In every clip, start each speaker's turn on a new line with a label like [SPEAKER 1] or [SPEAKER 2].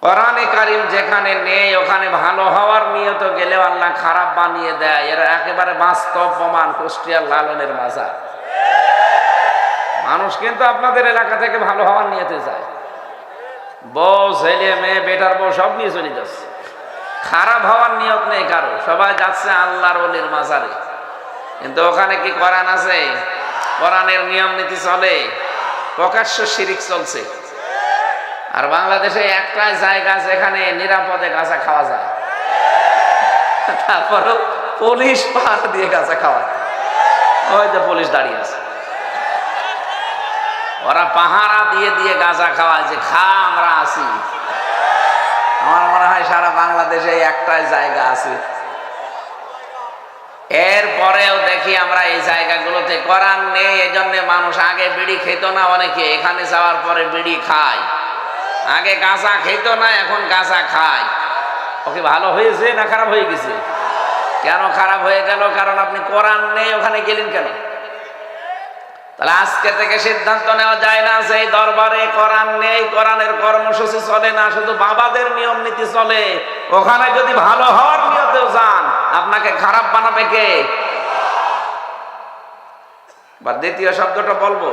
[SPEAKER 1] কোরআনে কারীম যেখানে নেই ওখানে ভালো হওয়ার নিয়ত গেলেও আল্লাহ খারাপ বানিয়ে দেয়। এর একেবারে বাস্তব প্রমাণ কুষ্টিয়ার লালনের মাজার। মানুষ কিন্তু আপনাদের এলাকা থেকে ভালো হওয়ার নিয়তে যায়, বউ ছেলে মেয়ে বেটার বউ সব নিয়ে চলে যাচ্ছে, খারাপ হওয়ার নিয়ত নেই কারো, সবাই যাচ্ছে আল্লাহর ওলির মাজারে। কিন্তু ওখানে কি কোরআন আছে? কোরআনের নিয়ম নীতি চলে? প্রকাশ্য শিরিক চলছে। আর বাংলাদেশে একটাই জায়গা যেখানে নিরাপদে গাঁজা খাওয়া যায়, তারপরও পুলিশ পাহাড় দিয়ে গাঁজা খাওয়ায়। ওই যে পুলিশ দাঁড়িয়ে আছে, ওরা পাহারা দিয়ে দিয়ে গাঁজা খাওয়ায় যে খা আমরা আছি। আমার মনে হয় সারা বাংলাদেশে একটাই জায়গা আছে। এরপরেও দেখি আমরা এই জায়গাগুলোতে কোরআন নেই, এজন্য মানুষ আগে বিড়ি খেত না, অনেকে এখানে যাওয়ার পরে বিড়ি খায়। আগে গাঁজা খেত না, এখন গাঁজা খায়। ওকে ভালো হয়েছে না খারাপ হয়ে গেছে? কেন খারাপ হয়ে গেল? কারণ আপনি কোরআন নেই ওখানে গেলেন কেন? তাহলে আজকে থেকে সিদ্ধান্ত নেওয়া যায় না যে এই দরবারে কোরআন নেই, কোরআনের কর্মসূচি চলে না, শুধু বাবাদের নিয়ম নীতি চলে। ওখানে যদি ভালো হওয়ার নিয়তেও যান, আপনাকে খারাপ বানাবে কে? বা দ্বিতীয় শব্দটা বলবো,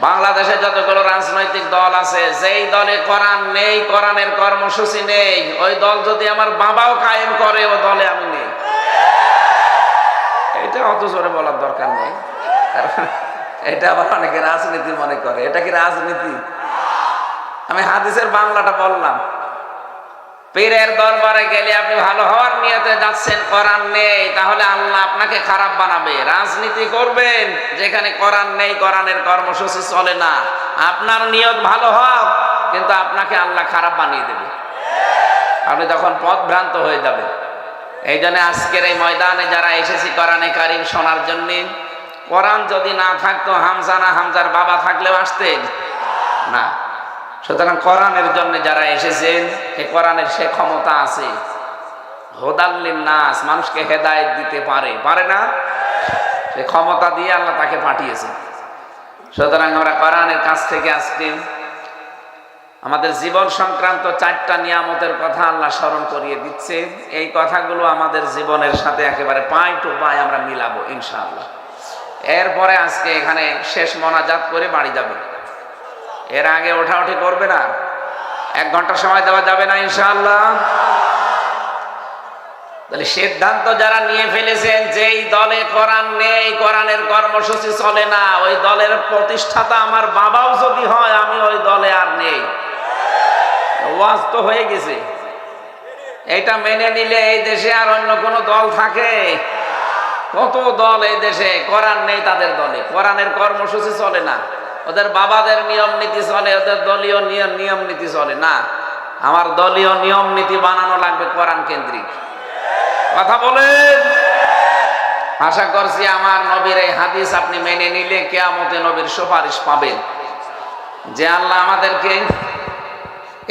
[SPEAKER 1] বাংলাদেশে যতগুলো রাজনৈতিক দল আছে, যেই দলে কোরআন নেই, কোরআনের কর্মসূচি নেই, ওই দল যদি আমার বাবাও কায়েম করে, ও দলে আমি নেই। এটা অত জোরে বলার দরকার নেই, এটা আবার অনেকে রাজনীতি মনে করে। এটা কি রাজনীতি? আমি হাদিসের বাংলাটা বললাম। পীরের দরবারে গেলে আপনি ভালো হওয়ার নিয়তে যাচ্ছেন, কোরআন নেই, তাহলে আল্লাহ আপনাকে খারাপ বানাবে। রাজনীতি করবেন যেখানে কোরআন নেই, কোরআনের কর্মসূচি চলে না, আপনার নিয়ত ভালো হোক, কিন্তু আপনাকে আল্লাহ খারাপ বানিয়ে দেবে। আপনি তখন পথভ্রান্ত হয়ে যাবে। এই জন্য আজকের এই ময়দানে যারা এসেছি কোরআনে কারীম শোনার জন্য, কোরআন যদি না থাকতো হামজা না হামজার বাবা থাকলেও আসতেন না। সুতরাং কোরআনের জন্য যারা এসেছেন, এই কোরআনের সে ক্ষমতা আছে, হুদাল্লিন নাস, মানুষকে হেদায়েত দিতে পারে না? সে ক্ষমতা দিয়ে আল্লাহ তাকে পাঠিয়েছেন। সুতরাং আমরা কোরআনের কাছ থেকে আজকে আমাদের জীবন সংক্রান্ত 4টা নিয়ামতের কথা আল্লাহ স্মরণ করিয়ে দিচ্ছে। এই কথাগুলো আমাদের জীবনের সাথে একেবারে পাই টু পাই আমরা মিলাবো ইনশাআল্লাহ। এরপরে আজকে এখানে শেষ মোনাজাত করে বাড়ি যাবে। এর আগে ওঠাউঠি করবে না, 1 ঘন্টা সময় দেওয়া যাবে না ইনশাআল্লাহ। তাহলে সিদ্ধান্ত যারা নিয়ে ফেলেছেন যেই দলে কোরআন নেই, কোরআনের কর্মসূচি চলে না, ওই দলের প্রতিষ্ঠাতা আমার বাবাও যদি হয়, আমি ওই দলে আর নেই। ওয়াজ তো হয়ে গেছে। এটা মেনে নিলে এই দেশে আর অন্য কোনো দল থাকে? কত দল এই দেশে, কোরআন নেই তাদের দলে, কোরআনের কর্মসূচি চলে না, ওদের বাবাদের নিয়ম নীতি চলে, ওদের দলীয় নিয়ম নীতি চলে না। আমার দলীয় নিয়ম নীতি বানানো লাগবে কোরআন কেন্দ্রিক। কথা বলেন। আশা করছি আমার নবীর এই হাদিস আপনি মেনে নিলে কিয়ামতে নবীর সুপারিশ পাবেন যে আল্লাহ আমাদেরকে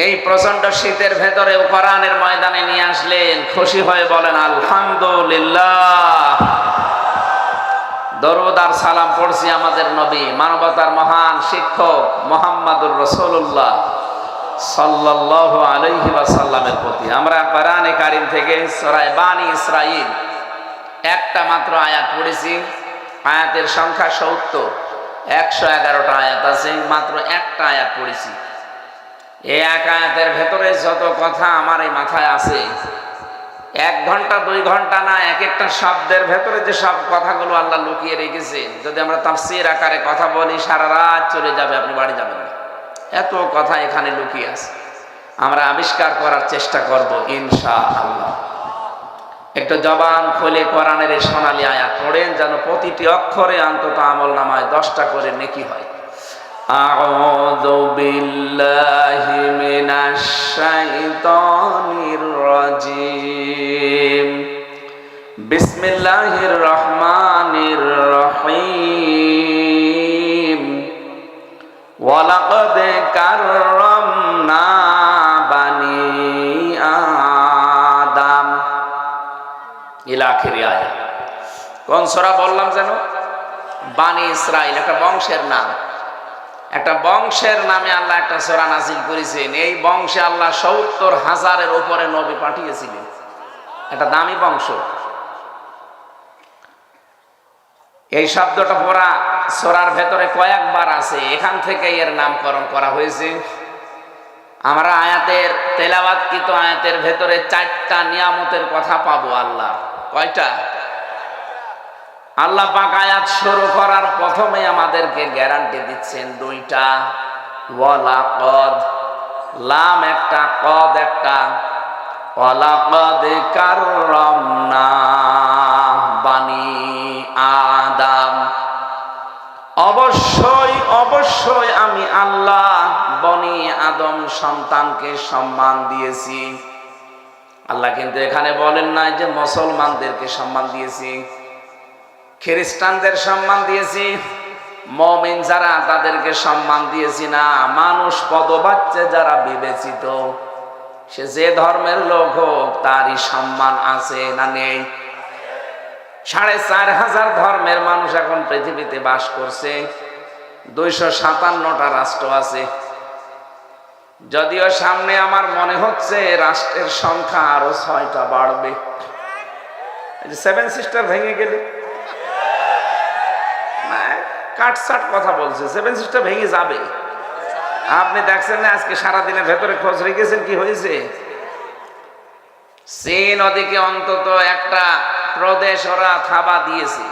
[SPEAKER 1] এই প্রচন্ড শীতের ভেতরেও কোরআনের ময়দানে নিয়ে আসলেন। খুশি হয়ে বলেন আলহামদুলিল্লাহ। দরুদ আর সালাম পড়ছি আমাদের নবী, মানবতার মহান শিক্ষক মুহাম্মদুর রাসূলুল্লাহ সাল্লাল্লাহু আলাইহি ওয়াসাল্লামের প্রতি। আমরা কোরআনে কারীম থেকে সূরা বানী ইসরাঈল একটা মাত্র আয়াত পড়েছি। আয়াতের সংখ্যা 70, 111টা আয়াত আছে, মাত্র একটা আয়াত পড়েছি। এই এক আয়াতের ভেতরে যত কথা আমার এই মাথায় আছে, 1 ঘন্টা 2 ঘন্টা না, এক একটা শব্দের ভেতরে যে সব কথাগুলো আল্লাহ লুকিয়ে রেখেছেন, যদি আমরা তাফসীর আকারে কথা বলি সারা রাত চলে যাবে, আপনি বাড়ি যাবেন না। এত কথা এখানে লুকিয়ে আছে, আমরা আবিষ্কার করার চেষ্টা করব ইনশাআল্লাহ। একটু জবান খুলে কোরআনের এই সোনালী আয়াত পড়েন, যেন প্রতিটি অক্ষরে অন্তত আমলনামায় 10টা করে নেকি হয়। আউযু বিল্লাহি মিনাশ শাইতানির রাজিম। বিসমিল্লাহির রহমানির রহিম। ওয়ালাকাদ কাররামনা বানি আদম ইলা আখিরি আয়াত। কোন সূরা বললাম যেন? বানি ইসরাইল, একটা বংশের নাম। একটা বংশের নামে আল্লাহ একটা সূরা নাযিল করেছেন। এই বংশে আল্লাহ ৭০,০০০-এর উপরে নবী পাঠিয়েছিলেন। একটা দামি বংশ। এই শব্দটা পুরা সূরার ভেতরে কয়েকবার আছে, এখান থেকে এর নামকরণ করা হয়েছে। আমরা আয়াতের তেলাওয়াতকৃত আয়াতের ভেতরে ৪টা নিয়ামতের কথা পাবো। আল্লাহ কয়টা? আল্লাহ পাক আয়াত শুরু করার প্রথমে আমাদেরকে গ্যারান্টি দিচ্ছেন 2টা। ওয়ালাকাদ, লাম একটা, কদ একটা। ওয়ালাকাদ কাররামনা বানি আদম, অবশ্যই অবশ্যই আমি আল্লাহ বনি আদম সন্তানকে সম্মান দিয়েছি। আল্লাহ কিন্তু এখানে বলেন নাই যে মুসলমানদেরকে সম্মান দিয়েছি, খ্রিস্টানদের সম্মান দিয়েছি, মুমিন যারা তাদেরকে সম্মান দিয়েছি না। মানুষ পদবাচ্চে যারা বিবেচিত, সে যে ধর্মের লোক হোক তারই সম্মান আছে না নেই? ৪,৫০০ ধর্মের মানুষ এখন পৃথিবীতে বাস করছে, ২৫৭টা রাষ্ট্র আছে। যদিও সামনে আমার মনে হচ্ছে রাষ্ট্রের সংখ্যা আরো ৬টা বাড়বে। সেভেন সিস্টার ভেঙে গেলে কাটসাট কথা বলছে, সেভেন সিস্টার ভেঙে যাবে। আপনি দেখছেন না আজকে সারাদিনের ভেতরে খোঁজ রেখেছেন কি হয়েছে? চীন ওদিকে অন্তত একটা প্রদেশ ওরা থাবা দিয়েছে।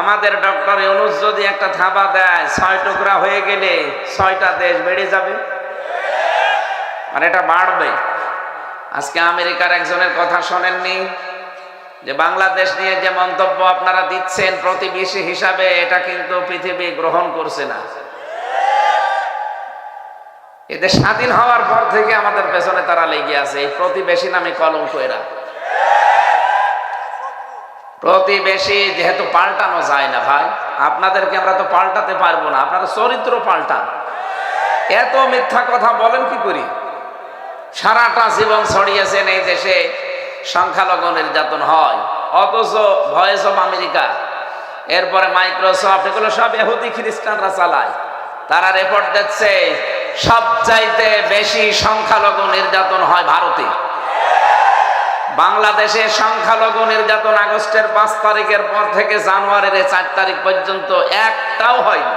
[SPEAKER 1] আমাদের ডক্টর ইউনূস যদি একটা থাবা দেয়, ৬ টুকরা হয়ে গেলে ৬টা দেশ বেড়ে যাবে, মানে এটা বাড়বে। আজকে আমেরিকার একজনের কথা শোনেননি যে বাংলাদেশ নিয়ে যে মন্তব্য আপনারা দিচ্ছেন প্রতিবেশী হিসাবে, এটা কিন্তু পৃথিবী গ্রহণ করছে না। এদের স্বাধীন হওয়ার পর থেকে আমাদের পেছনে তারা লেগে আছে, এই প্রতিবেশী নামে কলঙ্ক। এরা প্রতিবেশী যেহেতু পাল্টানো যায় না ভাই, আপনাদেরকে আমরা তো পাল্টাতে পারবো না, আপনারা চরিত্র পাল্টান। এত মিথ্যা কথা বলেন কি করি? সারাটা জীবন ছড়িয়েছেন এই দেশে সংখ্যালঘু নির্যাতন হয়, অথচ ভয়েস অফ আমেরিকা, এরপরে মাইক্রোসফট, এগুলো সব ইহুদি খ্রিস্টানরা চালায়। তারা রিপোর্ট দিচ্ছে সবচাইতে বেশি সংখ্যালঘু নির্যাতন হয় ভারতে। বাংলাদেশে সংখ্যালঘু নির্যাতন আগস্টের 5 তারিখের পর থেকে জানুয়ারির 4 তারিখ পর্যন্ত একটাও হয়নি।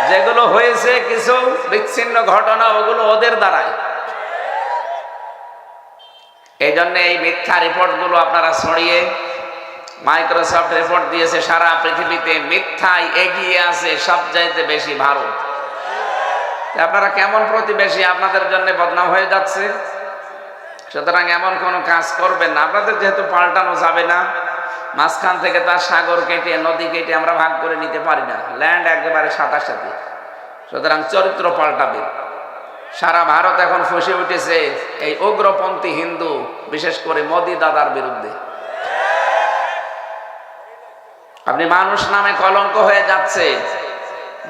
[SPEAKER 1] যেগুলো হয়েছে কিছু বিচ্ছিন্ন ঘটনা, ওগুলো ওদের দ্বারাই। এই জন্য এই মিথ্যা রিপোর্টগুলো আপনারা ছড়িয়ে, মাইক্রোসফট রিপোর্ট দিয়েছে সারা পৃথিবীতে মিথ্যায় এগিয়ে আছে সবচাইতে বেশি ভারত। আপনারা কেমন প্রতিবেশী, আপনাদের জন্য বদনাম হয়ে যাচ্ছে। সুতরাং এমন কোনো কাজ করবেন না। আপনাদের যেহেতু পাল্টানো যাবে না, মাঝখান থেকে তার সাগর কেটে নদী কেটে আমরা ভাগ করে নিতে পারি না, ল্যান্ড একেবারে সাথে। সুতরাং চরিত্র পাল্টাবে। সারা ভারত এখন ফুঁসে উঠেছে এই উগ্রপন্থী হিন্দু, বিশেষ করে মোদি দাদার বিরুদ্ধে। আপনি মানুষ নামে কলঙ্ক হয়ে যাচ্ছে,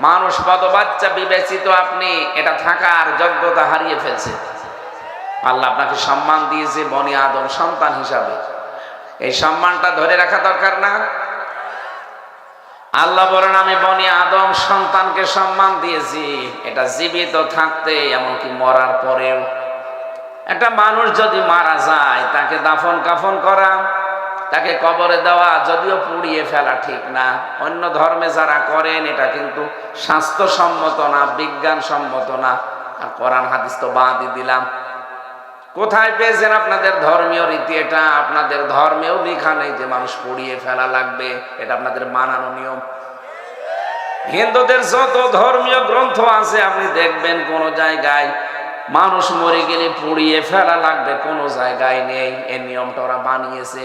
[SPEAKER 1] মানুষ পদবাচ্চা বিবেচিত, আপনি এটা থাকার যোগ্যতা হারিয়ে ফেলছে। আল্লাহ আপনাকে সম্মান দিয়েছে বনি আদম সন্তান হিসাবে, এই সম্মানটা ধরে রাখা দরকার না? আল্লাহ বলেন আমি বনি আদম সন্তানকে সম্মান দিয়েছি, এটা জীবিত থাকতে এমনকি মরার পরেও। একটা মানুষ যদি মারা যায়, তাকে দাফন কাফন করা, তাকে কবরে দেওয়া, যদিও পুড়িয়ে ফেলা ঠিক না, অন্য ধর্মে যারা করেন এটা কিন্তু স্বাস্থ্যসম্মত না, বিজ্ঞানসম্মত না। আর কোরআন হাদিস তো বাদই দিলাম। কোথায় পেয়েছেন আপনাদের ধর্মীয় রীতি? এটা আপনাদের ধর্মেও লেখা নেই যে মানুষ পুড়িয়ে ফেলা লাগবে, এটা আপনাদের মানানো নিয়ম। হিন্দুদের যত ধর্মীয় গ্রন্থ আছে আপনি দেখবেন কোন জায়গায় মানুষ মরে গেলে পুড়িয়ে ফেলা লাগবে, কোন জায়গায় নেই। এই নিয়মটা ওরা বানিয়েছে।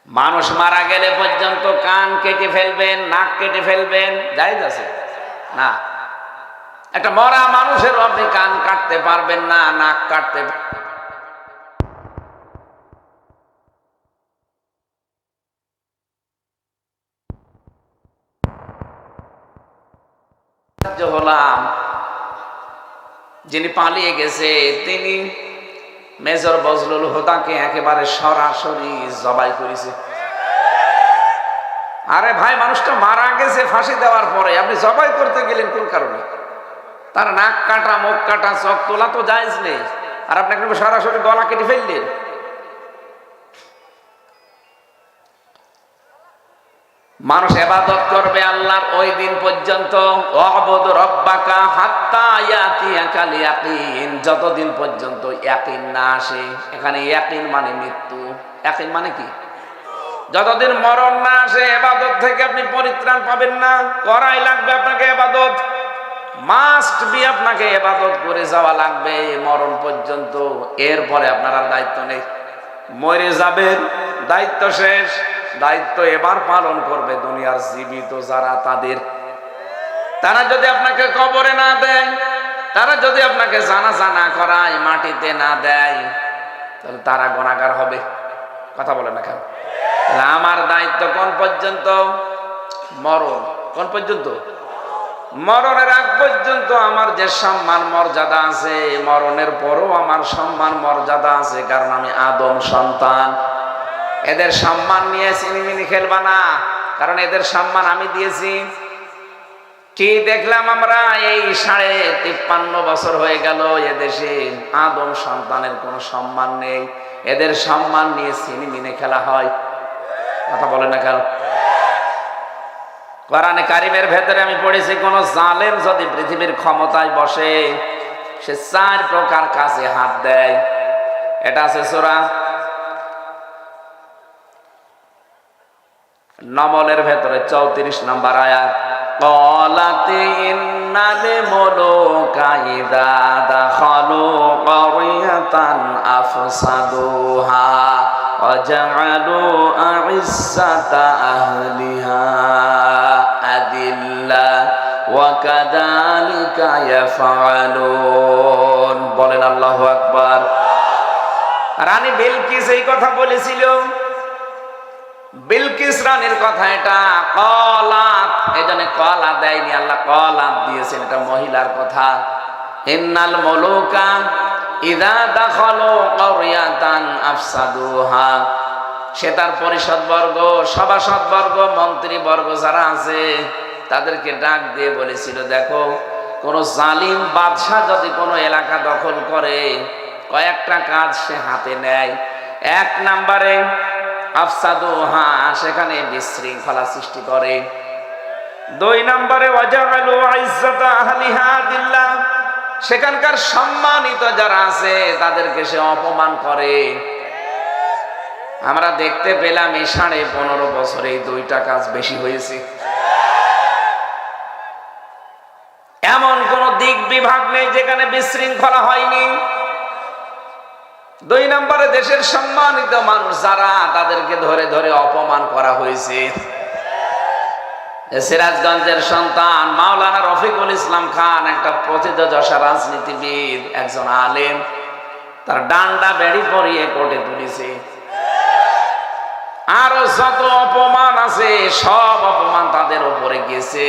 [SPEAKER 1] মানুষ মারা গেলে পর্যন্ত কান কেটে ফেলবেন, নাক কেটে ফেলবেন, জায়েজ আছে না? একটা মরা মানুষের আপনি কান কাটতে পারবেন না, নাক কাটতে হলাম। যিনি পালিয়ে গেছে তিনি মেজর বজলুল হুদাকে একেবারে সরাসরি জবাই করেছে। আরে ভাই, মানুষটা মারা গেছে ফাঁসি দেওয়ার পরে, আপনি জবাই করতে গেলেন কোন কারণে? তার নাক কাটা, মুখ কাটা, চোখ তোলা তো জায়েজ নেই, আর আপনি একদম সরাসরি গলা কেটে ফেললেন। মানুষ ইবাদত করবে আল্লাহর ওই দিন পর্যন্ত, ওয়াবুদ রাব্বাকা হাত্তা ইয়াতিয়াকাল ইয়াকিন, যতদিন পর্যন্ত ইয়াকিন না আসে। এখানে ইয়াকিন মানে মৃত্যু, ইয়াকিন মানে কি? যতদিন মরণ না আসে ইবাদত থেকে আপনি পরিত্রাণ পাবেন না। করাই লাগবে আপনাকে ইবাদত, মাস্ট বি, আপনাকে ইবাদত করে যাওয়া লাগবে মরণ পর্যন্ত। এরপরে আপনার আর দায়িত্ব নেই, মরে যাবেন, দায়িত্ব শেষ। দায়িত্ব এবার পালন করবে দুনিয়ার জীবিত যারা, তারা যদি আপনাকে কবরে না দেয়, তারা যদি আপনাকে জানাজা না করায়, মাটিতে না দেয়, তাহলে তারা গুনাহগার হবে। কথা বলে না কেন? আমার দায়িত্ব কোন পর্যন্ত? মরণ। কোন পর্যন্ত? মরণের আগ পর্যন্ত আমার যে সম্মান মর্যাদা আছে, মরণের পরও আমার সম্মান মর্যাদা আছে, কারণ আমি আদম সন্তান। এদের সম্মান নিয়ে সিনেমিনি খেলবা না, কারণ এদের সম্মান আমি দিয়েছি। কি দেখলাম আমরা এই 53.5 বছর হয়ে গেল এদেশে আদম সন্তানের কোনো সম্মান নেই। এদের সম্মান নিয়ে সিনেমিনে খেলা হয়। কথা বলে না কেন? কোরআনে কারিমের ভেতরে আমি পড়েছি, কোন জালেম যদি পৃথিবীর ক্ষমতায় বসে, সে 4 প্রকার কাজে হাত দেয়। এটা আছে সূরা নমলের ভেতরে 34 নম্বর আয়াত। ক্বালাতি ইন্নাল মুলুকা ইযা দাখালু ক্বরিয়াতান আফসাদুহা ওয়া জাআলু আ'iজ্জাতা আহলিহা আদিল্লা ওয়া কাযালিকা ইয়াফআলুন। বলেন আল্লাহু আকবার। রানী বিলকিস এই কথা বলেছিল। বিলকিস রানীর কথা এটা। কলাত, এজন্য কলা দেয়নি, আল্লাহ কলাত দিয়েছেন, এটা মহিলার কথা। ইন্নাল মুলুকা ইযা দাখালু ক্বরিয়াতান আফসাদুহা, সে তার পরিষদবর্গ, সভাসদবর্গ, মন্ত্রীবর্গ যারা আছে তাদেরকে ডাক দিয়ে বলেছিল, দেখো কোন জালিম বাদশাহ যদি কোনো এলাকা দখল করে, কয়েকটা কাজ সে হাতে নেয়। 1 নম্বরে আফসাদুহা, সেখানে বিশৃঙ্খলা সৃষ্টি করে। 2 নম্বরে ওয়াজালু আইজ্জাতা আহলিহা আদিল্লা, সেখানকার সম্মানিত যারা আছে তাদেরকে সে অপমান করে। আমরা দেখতে পেলাম এই 15.5 বছরে এই 2টা কাজ বেশি হয়েছে। এমন কোন দিক বিভাগ নেই যেখানে বিশৃঙ্খলা হয়নি। 2 নম্বরে দেশের সম্মানিত মানুষ যারা, তাদেরকে ধরে ধরে অপমান করা হয়েছে। সিরাজগঞ্জের সন্তান মাওলানা রফিকুল ইসলাম খান, একটা প্রথিতযশা রাজনীতিবিদ, একজন আলেম, তার ডান্ডা বেড়ি পরিয়ে কোর্টে তুলেছে। আরো যত অপমান আছে সব অপমান তাদের উপরে গেছে।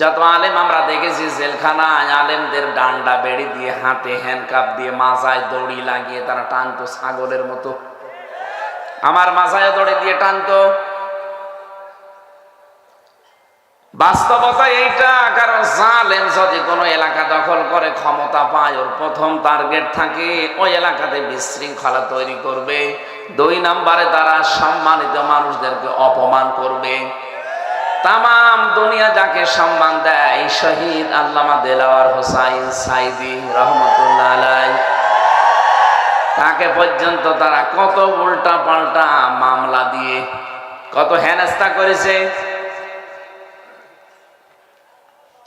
[SPEAKER 1] যত আলেম আমরা দেখেছি জেলখানায়, আলেমদের ডান্ডা বেড়ি দিয়ে, হাতে হ্যান্ডকাপ দিয়ে, মাজায় দড়ি লাগিয়ে তারা টানতো ছাগলের মতো। আমার মাজায় দড়ি দিয়ে টানতো। বাস্তবতা এইটা, কারণ জালেম যদি কোনো এলাকা দখল করে, ক্ষমতা পায়, ওর প্রথম টার্গেট থাকে ওই এলাকাতে বিশৃঙ্খলা তৈরি করবে। 2 নম্বরে তারা সম্মানিত মানুষদেরকে অপমান করবে। তামাম দুনিয়া যাকে সম্মান দেয়, শহীদ আল্লামা দেলাওয়ার হোসাইন সাইদি রহমতুল্লাহ আলাইহি, তাকে পর্যন্ত তারা কত উল্টা পাল্টা মামলা দিয়ে কত হেনস্থা করেছে।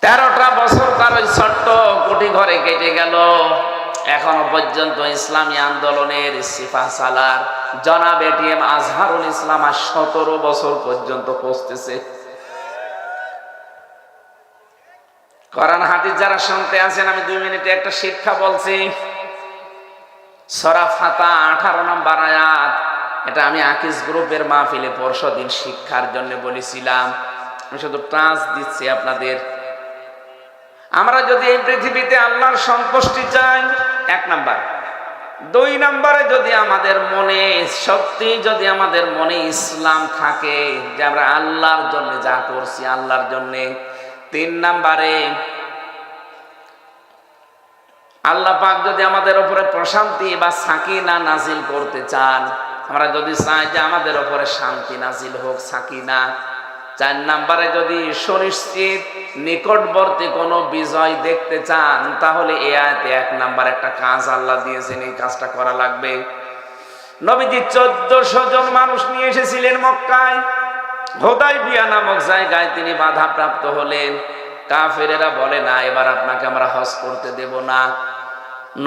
[SPEAKER 1] 13টা বছর তার ওই ছোট্ট কুটি ঘরে কেটে গেল। এখনো পর্যন্ত ইসলামী আন্দোলনের সিপাহসালার জনাব এটিএম আজহারুল ইসলাম 17 বছর পর্যন্ত পৌঁছতেছে। কোরআন হাদিস যারা শুনতে আছেন, আমি 2 মিনিটে একটা শিক্ষা বলছি। সূরা ফাতা 18 নম্বর আয়াত, এটা আমি আকিজ গ্রুপের মাহফিলে পরশুদিন শিক্ষার জন্য বলেছিলাম। আমি শুধু ট্রান্স দিচ্ছি আপনাদের। আমরা যদি এই পৃথিবীতে আল্লাহর সন্তুষ্টি চাই, 1 নাম্বার দুই নম্বরে যদি আমাদের মনে সত্যি যদি আমাদের মনে ইসলাম থাকে যে আমরা আল্লাহর জন্য যা করছি আল্লাহর জন্য। তিন নম্বরে আল্লাহ পাক যদি আমাদের উপরে প্রশান্তি বা সাকিনা নাজিল করতে চান, আমরা যদি চাই যে আমাদের উপরে শান্তি নাজিল হোক, সাকিনা। চার নম্বরে যদি সুনিশ্চিত নিকটবর্তী কোনো বিজয় দেখতে চান, তাহলে এই আয়াতে এক নাম্বার একটা কাজ আল্লাহ দিয়েছেন, এই কাজটা করা লাগবে। নবীজি 1400 জন মানুষ নিয়ে এসেছিলেন মক্কায়। হুদায়বিয়া নামক জায়গায় তিনি বাধাপ্রাপ্ত হলেন। কাফেরেরা বলে, না এবার আপনাকে আমরা হজ করতে দেব না।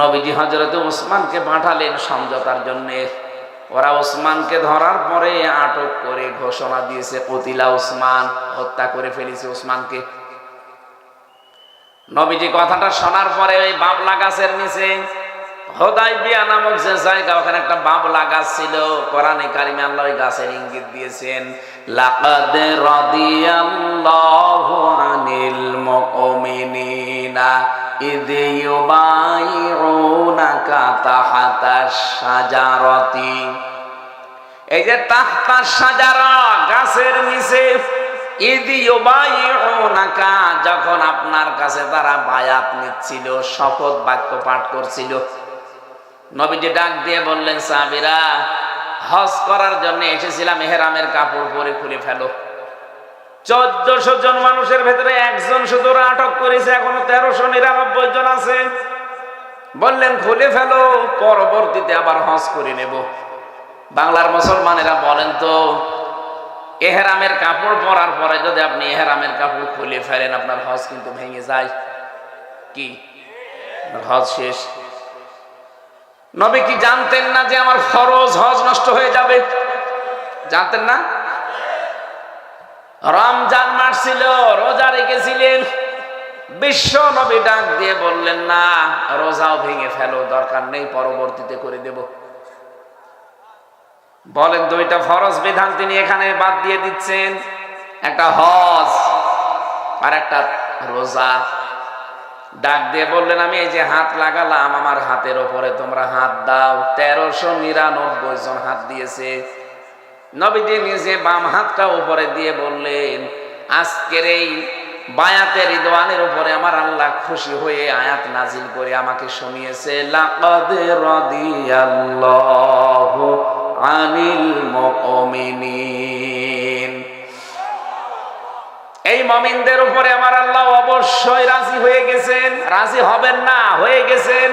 [SPEAKER 1] নবীজি হযরত উসমানকে পাঠালেন সমঝোতার জন্য। ওরা উসমানকে ধরার পরে আটক করে ঘোষণা দিয়েছে, কতিলা উসমান, হত্যা করে ফেলেছে উসমানকে। নবীজি কথাটা শোনার পরে ওই বাবলা গাছের নিচে, হুদায়বিয়া নামক যে জায়গা, ওখানে একটা বাবলা গাছ ছিল। কোরআনে কারিমে আল্লাহ ওই গাছের ইঙ্গিত দিয়েছেন, লাকাদ রাদিয়াল্লাহু আনিল মুমিনিনা ইয ইউবাইউনাকা তাহতাশ শাজারাতি। এই যে তাহতাশ শাজারা, গাছের নিচে, ইয ইউবাইউনাকা, যখন আপনার কাছে তারা বায়াত নিচ্ছিল, শপথ বাক্য পাঠ করছিল, নবীজি ডাক দিয়ে বললেন, সাহাবীরা হজ করার জন্য এসেছিলাম, ইহরামের কাপড় পরে খুলে ফেলো। 1400 জন মানুষের ভেতরে একজন শুধু আটক করেছে, এখনো 1399 জন আছে। বললেন খুলে ফেলো, পরবর্তীতে আবার হজ করে নেব। বাংলার মুসলমানেরা বলেন তো, ইহরামের কাপড় পরার পরে যদি আপনি ইহরামের কাপড় খুলে ফেলেন, আপনার হজ কিন্তু ভেঙে যায়। কি হজ শেষ? নবী কি জানতেন না যে আমার ফরজ হজ নষ্ট হয়ে যাবে? জানতেন না? রমজান মাস ছিল, রোজা রেখেছিলেন। বিশ্ব নবী ডাক দিয়ে বললেন, না রোজাও ভেঙে ফেলো, দরকার নেই, পরবর্তীতে করে দেব। বলেন, দুইটা ফরজ বিধান তিনি এখানে বাদ দিয়ে দিচ্ছেন, একটা হজ আর একটা রোজা। ডাক দিয়ে বললেন, আমি এই যে হাত লাগালাম, আমার হাতের ওপরে তোমরা হাত দাও। 1399 জন হাত দিয়েছে। নবীজি নিজে বাম হাতটা উপরে দিয়ে বললেন, আজকের এই বায়াতের রিদওয়ানের উপরে আমার আল্লাহ খুশি হয়ে আয়াত নাজিল করে আমাকে শুনিয়েছে, লাকাদ রাদিয়াল্লাহু আনিল মুমিনিন। এই মুমিনদের উপরে আমার আল্লাহ অবশ্যই রাজি হয়ে গেছেন। রাজি হবেন না, হয়ে গেছেন।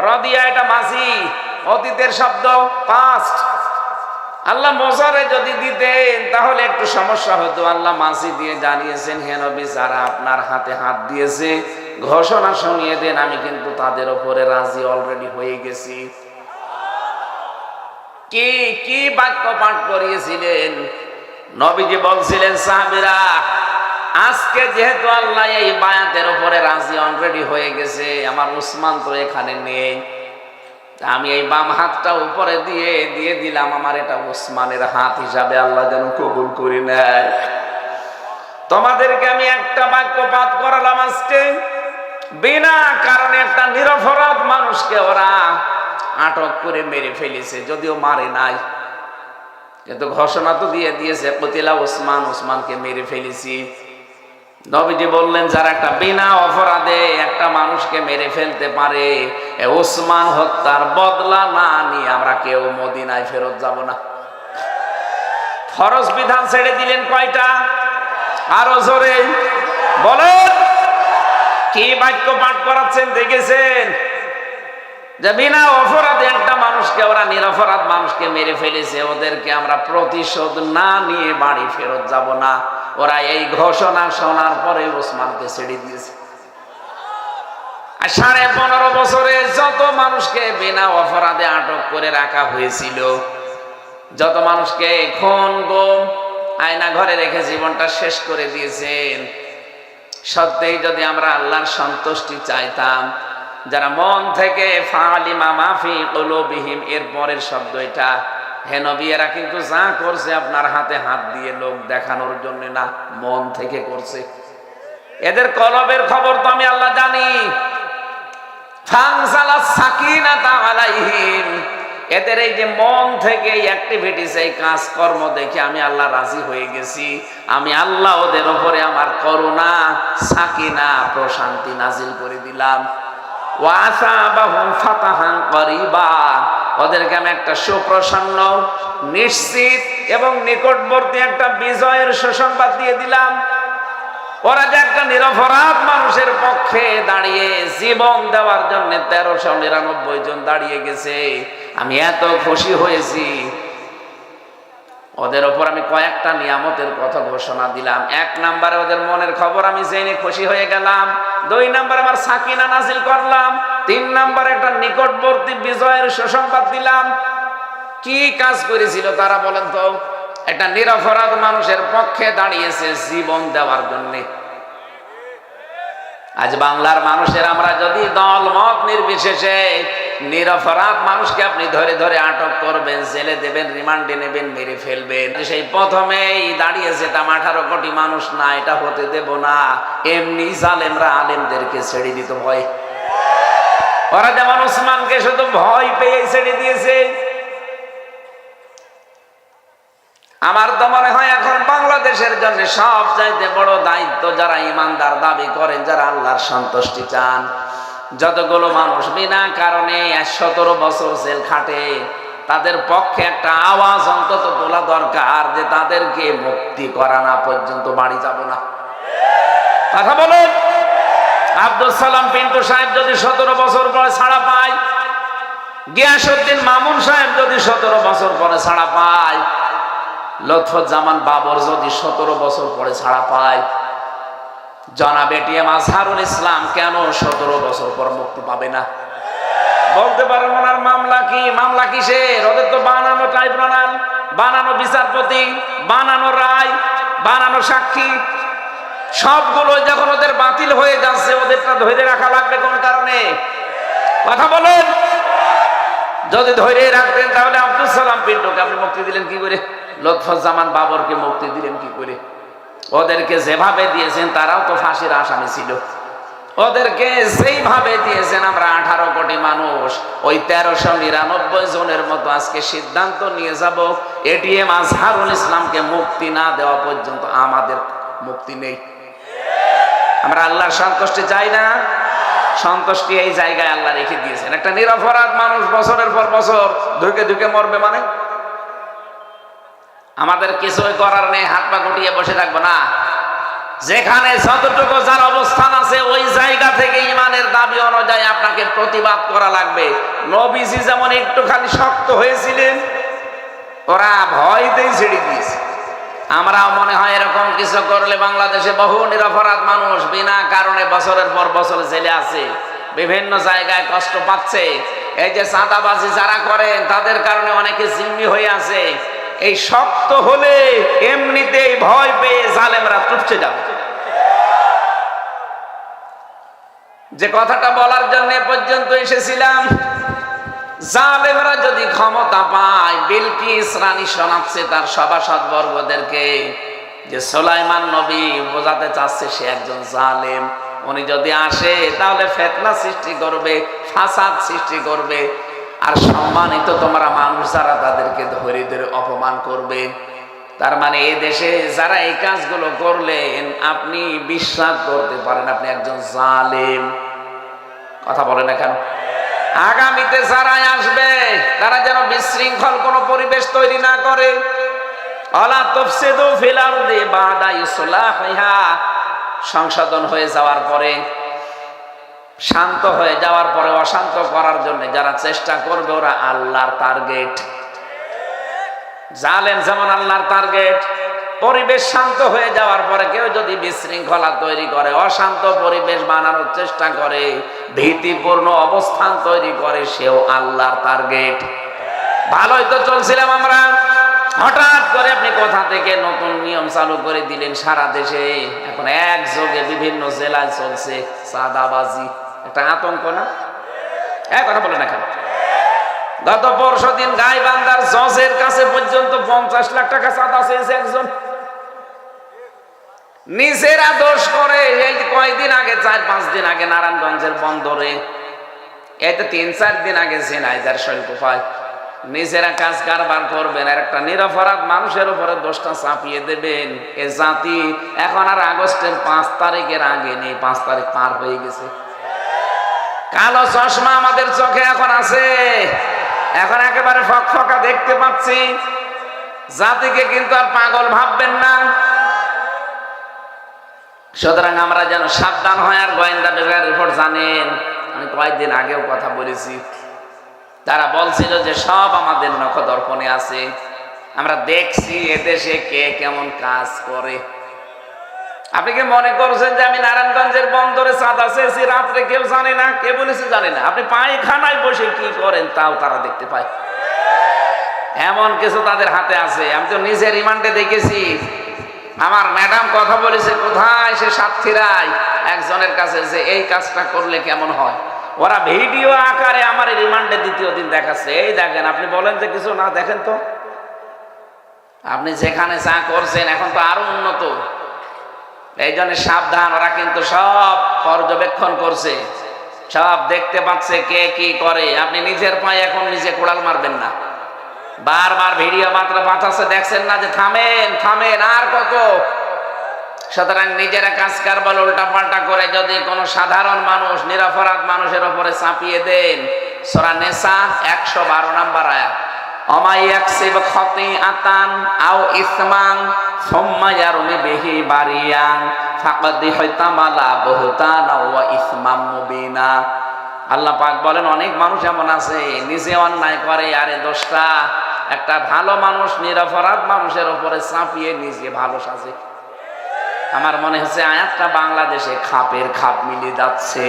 [SPEAKER 1] রাদিয়া এটা মাজি, অতীতের শব্দ, পাস্ট। আল্লাহ মোজারে যদি দিতেন তাহলে একটু সমস্যা হতো। আল্লাহ মাঝি দিয়ে জানিয়েছেন, হে নবী, যারা আপনার হাতে হাত দিয়েছে ঘোষণা শুনিয়ে দেন, আমি কিন্তু তাদের উপরে রাজি অলরেডি হয়ে গেছি। কি কি বাক্য পাঠ করিয়েছিলেন? নবীজি বলছিলেন, সাহাবীরা আজকে যেহেতু আল্লাহ এই বায়াতের উপরে রাজি অলরেডি হয়ে গেছে, আমার উসমান তো এখানে নেই, আমি এই বাম হাতটা উপরে দিয়ে দিলাম, আমার এটা উসমানের হাত হিসাবে আল্লাহ যেন কবুল করে নেয়। তোমাদেরকে আমি একটা বাক্য পাঠ করালাম আজকে, বিনা কারণে একটা নিরপরাধ মানুষকে ওরা আটক করে মেরে ফেলেছে, যদিও মারে নাই, কিন্তু ঘোষণা তো দিয়ে দিয়েছে, কতিলা উসমান, উসমানকে মেরে ফেলেছি। নবীজি বললেন, যারা একটা বিনা অপরাধে একটা মানুষকে মেরে ফেলতে পারে, উসমান হত্যার বদলা না নিয়ে আমরা কেউ মদিনায় ফেরত যাব না। ফরজ বিধান ছেড়ে দিলেন কয়টা? আরো জোরে বলেন, কি বাক্য পাঠ করাচ্ছেন দেখেছেন? যে বিনা অপরাধে একটা মানুষকে ওরা নিরপরাধ মানুষকে মেরে ফেলেছে, ওদেরকে আমরা প্রতিশোধ না নিয়ে বাড়ি ফেরত যাব না। ওরা এই ঘোষণা শোনার পরে ওসমানকে ছেড়ে দিয়েছে। আর 15.5 বছরে যত মানুষকে বিনা অপরাধে আটক করে রাখা হয়েছিল, যত মানুষকে খুন গুম আয়না ঘরে রেখে জীবনটা শেষ করে দিয়েছেন, সত্যিই যদি আমরা আল্লাহর সন্তুষ্টি চাইতাম, যারা মন থেকে ফালিমা মাফি কুলুবিহিম, এর পরের শব্দ এটা, হে নবী, এরা কিন্তু যা করছে আপনার হাতে হাত দিয়ে লোক দেখানোর জন্য না, মন থেকে করছে। এদের কলবের খবর তো আমি আল্লাহ জানি। ফানজালাস সাকিনাতা আলাইহিম, এদের এই যে মন থেকে এই অ্যাক্টিভিটিস, এই কাজকর্ম দেখে আমি আল্লাহ রাজি হয়ে গেছি। আমি আল্লাহ ওদের উপরে আমার করুণা, সাকিনা, প্রশান্তি নাজিল করে দিলাম। ওয়া আসাবাহুম ফাতাহান করিবা, ওদেরকে আমি একটা সুপ্রসন্ন, নিশ্চিত এবং নিকটবর্তী একটা বিজয়ের সুসংবাদ দিয়ে দিলাম। ওরা যে একটা নিরপরাধ মানুষের পক্ষে দাঁড়িয়ে জীবন দেওয়ার জন্য 1399 জন দাঁড়িয়ে গেছে, আমি এত খুশি হয়েছি। ওদের ওপর আমি কয়েকটা নিয়ামতের কথা ঘোষণা দিলাম। 1 নম্বরে ওদের মনের খবর আমি জেনে খুশি হয়ে গেলাম। 2 নম্বরে আমার সাকিনা নাজিল করলাম। 3 নম্বরে একটা নিকটবর্তী বিজয়ের সুসংবাদ দিলাম। কি কাজ করেছিল তারা বলেন তো? একটা নিরপরাধ মানুষের পক্ষে দাঁড়িয়েছে জীবন দেওয়ার জন্য। আজ বাংলার মানুষের আমরা যদি দল মত নির্বিশেষে নিরপরাধ মানুষকে আপনি ধরে ধরে আটক করবেন, জেলে দেবেন, রিমান্ডে নেবেন, মেরে ফেলবেন, সেই প্রথমেই দাঁড়িয়েছে তাম 18 কোটি মানুষ না, এটা হতে দেব না। এমনি জালেমরা আলেমদেরকে ছেড়ে দিত ভয়। ওরা যেমন ওসমানকে শুধু ভয় পেয়ে ছেড়ে দিয়েছে। আমার তো মনে হয় এখন বাংলাদেশের জন্য সব চাইতে বড় দায়িত্ব, যারা ইমানদার দাবি করেন, যারা আল্লাহর সন্তুষ্টি চান, যতগুলো মানুষ বিনা কারণে 17 বছর জেল খাটে, তাদের পক্ষে একটা আওয়াজ অন্তত তোলা দরকার যে তাদেরকে মুক্তি করা না পর্যন্ত বাড়ি যাব না। কথা বলুন। আব্দুল সালাম পিন্টু সাহেব যদি 17 বছর পরে ছাড়া পায়, গিয়াসউদ্দিন মামুন সাহেব যদি 17 বছর পরে ছাড়া পায়, লুৎফুজ্জামান বাবর যদি 17 বছর পরে ছাড়া পায়, জনাব এটিএম আজহারুল ইসলাম কেন 17 বছর পর মুক্তি পাবে না? বলতে পারেন ওনার মামলা কি? মামলা কিসের? ওদের তো বানানো ট্রাইব্যুনাল, বানানো বিচারপতি, বানানো রায়, বানানো সাক্ষী, সবগুলো যখন ওদের বাতিল হয়ে যাচ্ছে, ওদেরটা ধরে রাখা লাগবে কোন কারণে? কথা বলেন। যদি ধরে রাখতেন তাহলে আব্দুল সালাম পিন্টুকে আপনি মুক্তি দিলেন কি করে? লুৎফুজ্জামান বাবরকে মুক্তি দিলেন কি করে? ওদেরকে যেভাবে দিয়েছেন তারাও তো ফাঁসির আসামি ছিল। ওদেরকে যেইভাবে দিয়েছেন আমরা 18 কোটি মানুষ ওই 1399 জনের মতো আজকে সিদ্ধান্ত নিয়ে যাব, এটিএম আজহারুল ইসলামকে মুক্তি না দেওয়া পর্যন্ত আমাদের মুক্তি নেই। আমরা আল্লাহর সন্তুষ্টি চাই না? সন্তুষ্টি এই জায়গায় আল্লাহ রেখে দিয়েছেন। একটা নিরপরাধ মানুষ বছরের পর বছর ধুকে ধুকে মরবে মানে? আমাদের কিছুই করার নেই, হাত পা গুটিয়ে বসে থাকবো না। যেখানে যতটুকু যার অবস্থান আছে ওই জায়গা থেকে ইমানের দাবি অনুযায়ী আপনাকে প্রতিবাদ করা লাগবে। নবীজি যেমন একটু খালি শক্ত হয়েছিলেন, ওরা ভয়তেই ছেড়ে দিয়েছে। আমরাও মনে হয় এরকম কিছু করলে বাংলাদেশে বহু নিরপরাধ মানুষ বিনা কারণে বছরের পর বছর জেলে আছে, বিভিন্ন জায়গায় কষ্ট পাচ্ছে। এই যে চাঁদাবাজি যারা করেন তাদের কারণে অনেকে জিম্মি হয়ে আছে। এই শক্ত হলে এমনিতেই ভয় পেয়ে জালেমরা চুপসে যাবে। যে কথাটা বলার জন্য পর্যন্ত এসেছিলাম, জালেমরা যদি ক্ষমতা পায়, বিলকিস রানী শোনাচ্ছে তার সভাসদ বর্গদেরকে যে সুলাইমান নবী বোঝাতে চাচ্ছে সে একজন জালেম। উনি যদি আসে তাহলে ফিতনা সৃষ্টি করবে, ফাসাদ সৃষ্টি করবে, আর সম্মানিত তোমরা মানুষ যারা তাদেরকে ধরে ধরে অপমান করবে। তার মানে এই দেশে যারা এই কাজগুলো করলেন আপনি বিশ্বাস করতে পারেন আপনি একজন জালেম। কথা বলেন না কেন? আগামীতে যারা আসবে তারা যেন বিশৃঙ্খল কোনো পরিবেশ তৈরি না করে। আলা তুফসিদু ফিল আরদি বাদা ইসলাহিহা, সংশোধন হয়ে যাওয়ার পরে, শান্ত হয়ে যাওয়ার পরে অশান্ত করার জন্য যারা চেষ্টা করবে ওরা আল্লাহর টার্গেট। জালেম যেমন আল্লাহর টার্গেট। পরিবেশ শান্ত হয়ে যাওয়ার পরে কেউ যদি বিশৃঙ্খলা তৈরি করে, অশান্ত পরিবেশ বানানোর চেষ্টা করে, ভীতিপূর্ণ অবস্থান তৈরি করে, সেও আল্লাহর টার্গেট। ভালোই তো চলছিলাম আমরা, হঠাৎ করে আপনি কোথা থেকে নতুন নিয়ম চালু করে দিলেন সারা দেশে। এখন একযোগে বিভিন্ন জেলায় চলছে চাঁদাবাজি। একটা আতঙ্ক না? কথা বলে না কেন? গত পরশুদিন গাইবান্ধার জজের কাছে পর্যন্ত 50 লাখ টাকা চাঁদা চেয়েছে একজন। নিজেরা দোষ করে। এই কয়েকদিন আগে, 4-5 দিন আগে নারায়ণগঞ্জের বন্দরে এই তো 3-4 দিন আগে ঝিনাইদহের শৈলকুপায় নিজেরা কাজ কারবার করবেন আর একটা নিরপরাধ মানুষের উপরে দোষটা চাপিয়ে দেবেন। এ জাতি এখন আর আগস্টের 5 তারিখের আগে নেই, 5 তারিখ পার হয়ে গেছে। কালো চশমা আমাদের চোখে এখন আছে, এখন একেবারে ফকফকা দেখতে পাচ্ছি। জাতিকে কিন্তু আর পাগল ভাববেন না। সুতরাং আমরা যেন সাবধান হয়। আর গোয়েন্দা বিভাগের রিপোর্ট জানেন, আমি কয়েকদিন আগেও কথা বলেছি, তারা বলছিল যে সব আমাদের নখদর্পণে আছে, আমরা দেখছি এদেশে কে কেমন কাজ করে। আপনি কি মনে করছেন যে আমি নারায়ণগঞ্জের বন্দরে চাঁদা চেয়েছি রাত্রে কেউ জানে না? কে বলেছে জানে না? আপনি পায়খানায় বসে কি করেন তাও তারা দেখতে পায়। এমন কিছু তাদের হাতে আছে। আমি তো নিজে রিমান্ডে দেখেছি, আমার ম্যাডাম কথা বলেছে কোথায়, সে সাতক্ষীরায় একজনের কাছে, যে এই কাজটা করলে কেমন হয়। ওরা ভিডিও আকারে আমার রিমান্ডে দ্বিতীয় দিন দেখাচ্ছে, এই দেখেন। আপনি বলেন যে কিছু না দেখেন তো? আপনি যেখানে যা করছেন এখন তো আরো উন্নত। এই জন্য সাবধান, ওরা কিন্তু সব পর্যবেক্ষণ করছে, সব দেখতে পাচ্ছে কে কি করে। আপনি নিজের পায়ে এখন নিজে কোড়াল মারবেন না। বারবার ভিডিও মাত্র পাঠাচ্ছে, দেখছেন না যে থামেন থামেন আর কত। সুতরাং নিজেরা কাজ কারবার উল্টা পাল্টা করে যদি কোনো সাধারণ মানুষ নিরপরাধ মানুষের উপরে চাপিয়ে দেন, সূরা নিসা 112 নম্বর আয়াত, অমাইয়াকসিব খতিআতান আও ইসমান সুম্মা ইয়ারমি বিহি বারিয়ান ফাকাদ হাইতামালা বুহতানা ওয়া ইসমাম মুবিনা। আল্লাহ পাক বলেন অনেক মানুষ এমন আছে নিজে অন্যায় করে, আরে দোষটা একটা ভালো মানুষ নিরপরাধ মানুষের উপরে চাপিয়ে নিজে ভালো সাজে। আমার মনে হচ্ছে আয়াতটা বাংলাদেশে খাপের খাপ মিলিয়ে যাচ্ছে।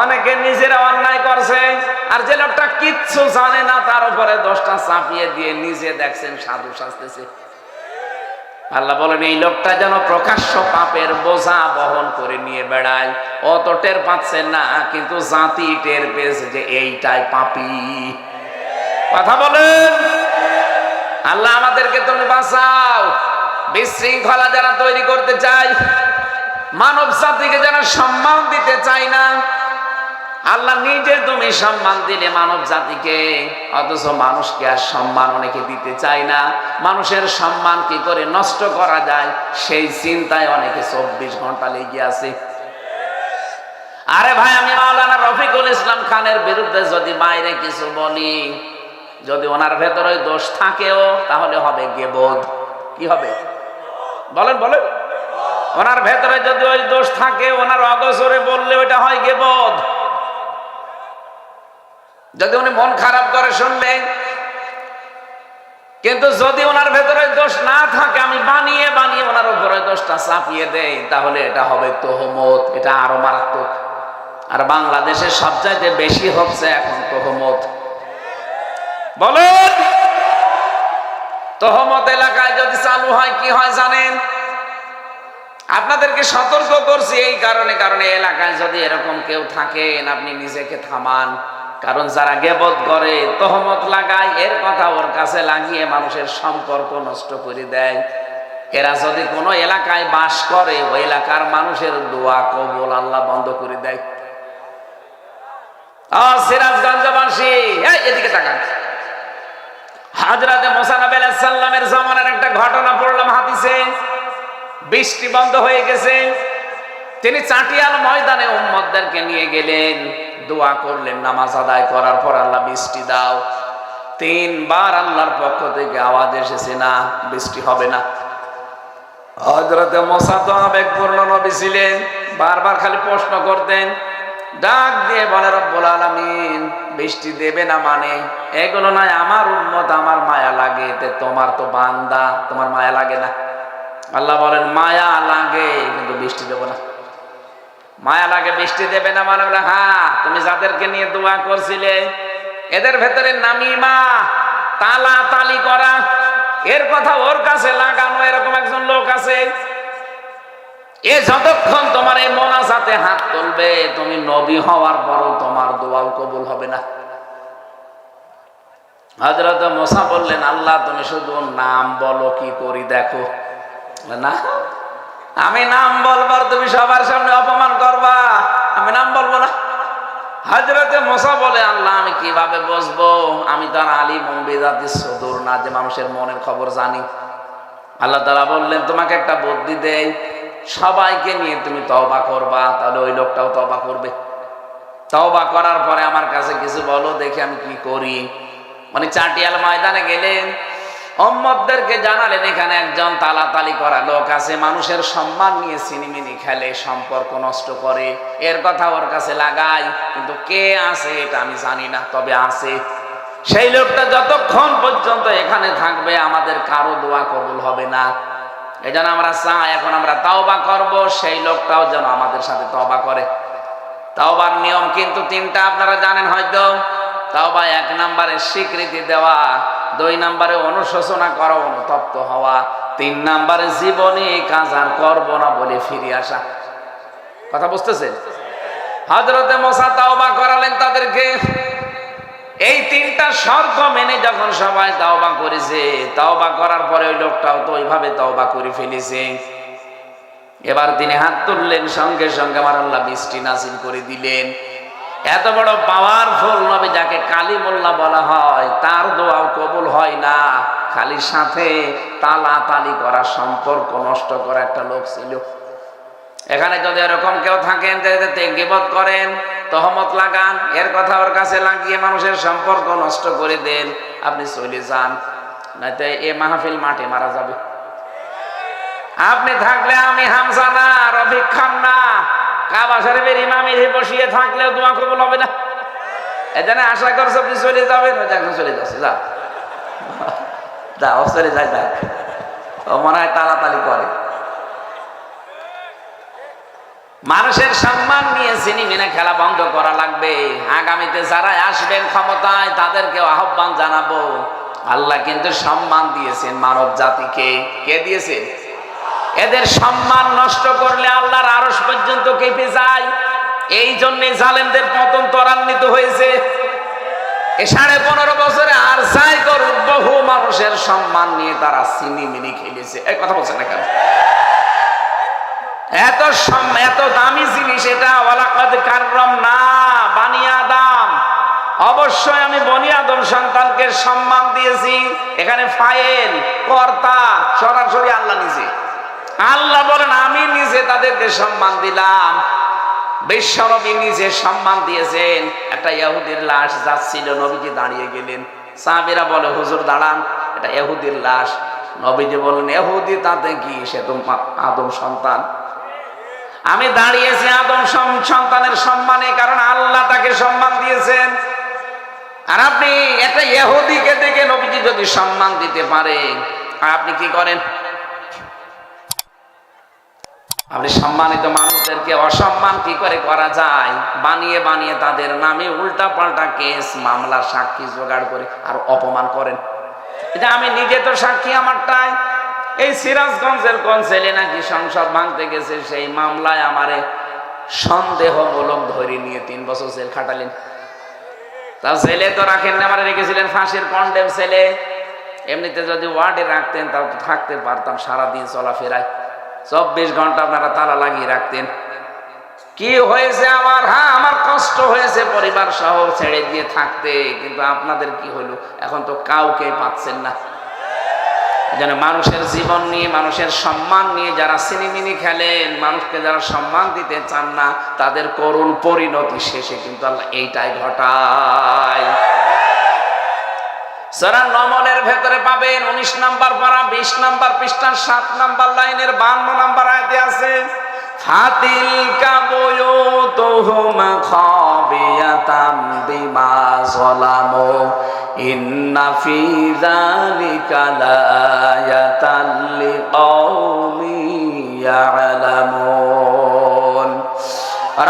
[SPEAKER 1] অনেকে নিজেরা অন্যায় করছে, আর যে লোকটা কিচ্ছু জানে না তার উপরে দোষটা চাপিয়ে দিয়ে নিজে দেখছেন সাধু সাজতেছে। আল্লাহ বলেন এই লোকটা যেন প্রকাশ্য পাপের বোঝা বহন করে নিয়ে বেড়ায়। অত টের পাচ্ছেন না, কিন্তু জাতি টের পেয়েছে যে এইটাই পাপী। কথা বলেন। আল্লাহ আমাদেরকে তুমি বাঁচাও। বিশৃঙ্খলা যারা তৈরি করতে চায়, মানব জাতিকে যারা সম্মান দিতে চায় না, আল্লাহ নিজে তুমি সম্মান দিলে মানব জাতিকে, অথচ মানুষকে আর সম্মান অনেকে দিতে চায় না। মানুষের সম্মান কি করে নষ্ট করা যায় সেই চিন্তায় অনেকে 24 ঘন্টা লেগে আছে। আরে ভাই, আমি মাওলানা রফিকুল ইসলাম খানের বিরুদ্ধে যদি বাইরে কিছু বলি, যদি ওনার ভেতরে দোষ থাকেও, তাহলে হবে গীবত। কি হবে বলেন বলেন? ওনার ভেতরে যদি ওই দোষ থাকে, ওনার অগোচরে বললে ওইটা হয় গীবত। যদি উনি মন খারাপ করে শুনবেন, কিন্তু যদি ওনার ভেতরে দোষ না থাকে, আমি বানিয়ে বানিয়ে ওনার উপরে দোষটা চাপিয়ে দেই, তাহলে এটা হবে তহমত। এটা আরো মারাত্মক। আর বাংলাদেশে সবচাইতে বেশি হচ্ছে এখন তহমত। বলেন, তহমত এলাকায় যদি চালু হয় কি হয় জানেন? আপনাদেরকে সতর্ক করছি এই কারণে এলাকায় যদি এরকম কেউ থাকেন, আপনি নিজেকে থামান। কারণ যারা গীবত করে, তহমত লাগায়, এর কথা ওর কাছে লাগিয়ে মানুষের সম্পর্ক নষ্ট করে দেয়। এরা যদি কোনো এলাকায় বাস করে, ওই এলাকার মানুষের দোয়া কবুল আল্লাহ বন্ধ করে দেয়। সিরাজগঞ্জবাসী, এদিকে তাকান। হযরতে মুসা নবী আলাইহিস সালামের জামানার একটা ঘটনা পড়লাম হাদিসে। বৃষ্টি বন্ধ হয়ে গেছে, তিনি চাটিয়াল ময়দানে উম্মতদেরকে নিয়ে গেলেন, দোয়া করলেন। নামাজ আদায় করার পর আল্লাহ বৃষ্টি দাও। 3 বার আল্লাহর পক্ষ থেকে আওয়াজ এসেছে, না বৃষ্টি হবে না। হযরতে মুসা তো আবেগপূর্ণ নবী ছিলেন, বারবার খালি প্রশ্ন করতেন। ডাক দিয়ে বলে, রব্বুল আলামিন বৃষ্টি দেবে না মানে এগুলো নয়, আমার উম্মত, আমার মায়া লাগে। তোমার তো বান্দা, তোমার মায়া লাগে না? আল্লাহ বলেন মায়া লাগে, কিন্তু বৃষ্টি দেব না। মায়া লাগে বৃষ্টি দেবে না মানে বলে, হ্যাঁ তুমি যাদেরকে নিয়ে দোয়া করছিলে এদের ভেতরে নামিমা, তালা তালি করা, এর কথা ওর কাছে লাগানো এরকম একজন লোক আছে। এ যতক্ষণ তোমার এই মোনাজাতে হাত তুলবে, তুমি নবী হওয়ার পরও তোমার দোয়াও কবুল হবে না। হযরত মুসা বললেন, আল্লাহ তুমি শুধু নাম বলো, কি করি দেখো। না, আমি নাম বলবার তুমি সবার সামনে অপমান করবা, আমি নাম বলবো না। হযরতে মুসা বলে, আল্লাহ আমি কিভাবে বসবো, আমি তো আর আলিম বিযাতিস সুদূর না, যে মানুষের মনের খবর জানি। আল্লাহ তাআলা বললেন, তোমাকে একটা বুদ্ধি দেই, সবাইকে নিয়ে তুমি তওবা করবা, তাহলে ওই লোকটাও তওবা করবে। তওবা করার পরে আমার কাছে কিছু বলো, দেখি আমি কি করি। মানে চাটিয়াল ময়দানে গেলেন, উম্মতদেরকে জানালেন এখানে একজন তালাতালি করা লোক আছে, মানুষের সম্মান নিয়ে সিনিমিনি খেলে, সম্পর্ক নষ্ট করে, এর কথা ওর কাছে লাগাই, কিন্তু কে আছে এটা আমি জানি না, তবে আছে। সেই লোকটা যতক্ষণ পর্যন্ত এখানে থাকবে আমাদের কারো দোয়া কবুল হবে না। এই জন্য আমরা চাই এখন আমরা তওবা করব, সেই লোকটাও যেন আমাদের সাথে তওবা করে। তাওবার নিয়ম কিন্তু তিনটা, আপনারা জানেন হয়তো। তাওবা 1 নম্বরে স্বীকৃতি দেওয়া, 2 নম্বরে অনুশোচনা করা, অনুতপ্ত হওয়া, 3 নম্বরে জীবনে কাজ আর করব না বলে ফিরে আসা। কথা বুঝতেছেন? হযরতে মুসা তাওবা করালেন তাদেরকে। এই 3টা শর্ত মেনে যখন সবাই তাওবা করেছে, তাওবা করার পরে ওই লোকটাও তো ওইভাবে তাওবা করে ফেলেছে। এবার তিনি হাত তুললেন, সঙ্গে সঙ্গে আমার আল্লাহ বৃষ্টি নাযিল করে দিলেন। এত বড় পাওয়ারফুল নবী যাকে কালিমুল্লাহ বলা হয়, তার দোয়াও কবুল হয় না, খালি সাথে তালাতালি করা, সম্পর্ক নষ্ট করা একটা লোক ছিল। এখানে যদি এরকম কেউ থাকেন যে গীবত করেন, তহমত লাগান, এর কথা ওর কাছে লাগিয়ে মানুষের সম্পর্ক নষ্ট করে দেন, আপনি চলে যান, নয়তো এ মাহফিল মাঠে মারা যাবে। আপনি থাকলে আমি হামজা না, রফিক খান না, কাবা শরীফের ইমামে বসিয়ে থাকলেও দোয়া কবুল হবে না। এজন্য আশা করছো আপনি চলে যাবেন, এখন চলে যাচ্ছে, যা ও চলে যায়, দেখ ও মনে হয় তালাতালি করে। মানুষের সম্মান নিয়ে সিনেমিনে খেলা বন্ধ করা লাগবে। আগামীতে যারা আসবেন ক্ষমতায় তাদেরকেও আহ্বান জানাবো, আল্লাহ কিন্তু সম্মান দিয়েছেন মানব জাতিকে। কে দিয়েছেন? এদের সম্মান নষ্ট করলে আল্লাহর আরশ পর্যন্ত কেঁপে যায়। এই জন্য জালেমদের পতন ত্বরান্বিত হয়েছে। এই 15.5 বছরে আর যাই করুক, বহু মানুষের সম্মান নিয়ে তারা সিনিমিনি খেলেছে। এই কথা বলছেন না কেন? এত দামি জিনিস এটা, ওয়ালাকাদ কাররামনা বানি আদম, অবশ্যই আমি বনি আদম সন্তানকে সম্মান দিয়েছি। এখানে ফাইল কর্তা সরাসরি আল্লাহ নিজে। আল্লাহ বলেন আমি নিজে তাদেরকে সম্মান দিলাম। বিশ্বনবী নিজে সম্মান দিয়েছেন। একটা ইহুদির লাশ যাচ্ছিল, নবীজি দাঁড়িয়ে গেলেন। সাহাবীরা বলে, হুজুর দাঁড়ান, এটা ইহুদির লাশ। নবীজি বলেন, ইহুদি তাতে কি, সে তো আদম সন্তান। আমি দাঁড়িয়েছি আদম সন্তানের সম্মানে, কারণ আল্লাহ তাকে সম্মান দিয়েছেন। আর আপনি একটা ইহুদিকে দেখে নবীজি যদি সম্মান দিতে পারে, আপনি কি করেন? আপনি সম্মানিত মানুষদেরকে অসম্মান কি করে করা যায়? বানিয়ে বানিয়ে তাদের নামে উল্টা পাল্টা কেস, মামলা, সাক্ষী জোগাড় করে আর অপমান করেন। এটা আমি নিজে তো সাক্ষী আমারটাই। এই সিরাজগঞ্জের কোন ছেলে নাকি সংসদ ভাঙতে গেছে, সেই মামলায় আমারে সন্দেহমূলক ধরে নিয়ে 3 বছর জেল খাটালেন। তার ছেলে তো রাখেন না, আমার রেখেছিলেন ফাঁসির কন্ডেম ছেলে। এমনিতে যদি ওয়ার্ডে রাখতেন তাও তো থাকতে পারতাম, সারাদিন চলাফেরায় 24 ঘন্টা আপনারা তালা লাগিয়ে রাখতেন। কি হয়েছে আমার? হ্যাঁ, আমার কষ্ট হয়েছে পরিবার সহ ছেড়ে দিয়ে থাকতে, কিন্তু আপনাদের কি হলো? এখন তো কাউকে পাচ্ছেন না। যেন মানুষের জীবন নিয়ে, মানুষের সম্মান নিয়ে যারা সিনেমিনি খেলেন, মানুষকে যারা সম্মান দিতে চান না, তাদের করুণ পরিণতি শেষে কিন্তু আল্লাহ এইটাই ঘটায়। সূরা নমলের ভেতরে পাবেন 19 নম্বর পারা 20 নম্বর পৃষ্ঠার 7 নম্বর লাইনের 52 নম্বর আয়াতে আছে, ফাতিলকা বুয়ুতুহুম খাবিয়াতাম বিমা যালামু ইন্না ফি যালিকা লায়াতাল লিকাউমিন ইয়ালামুন।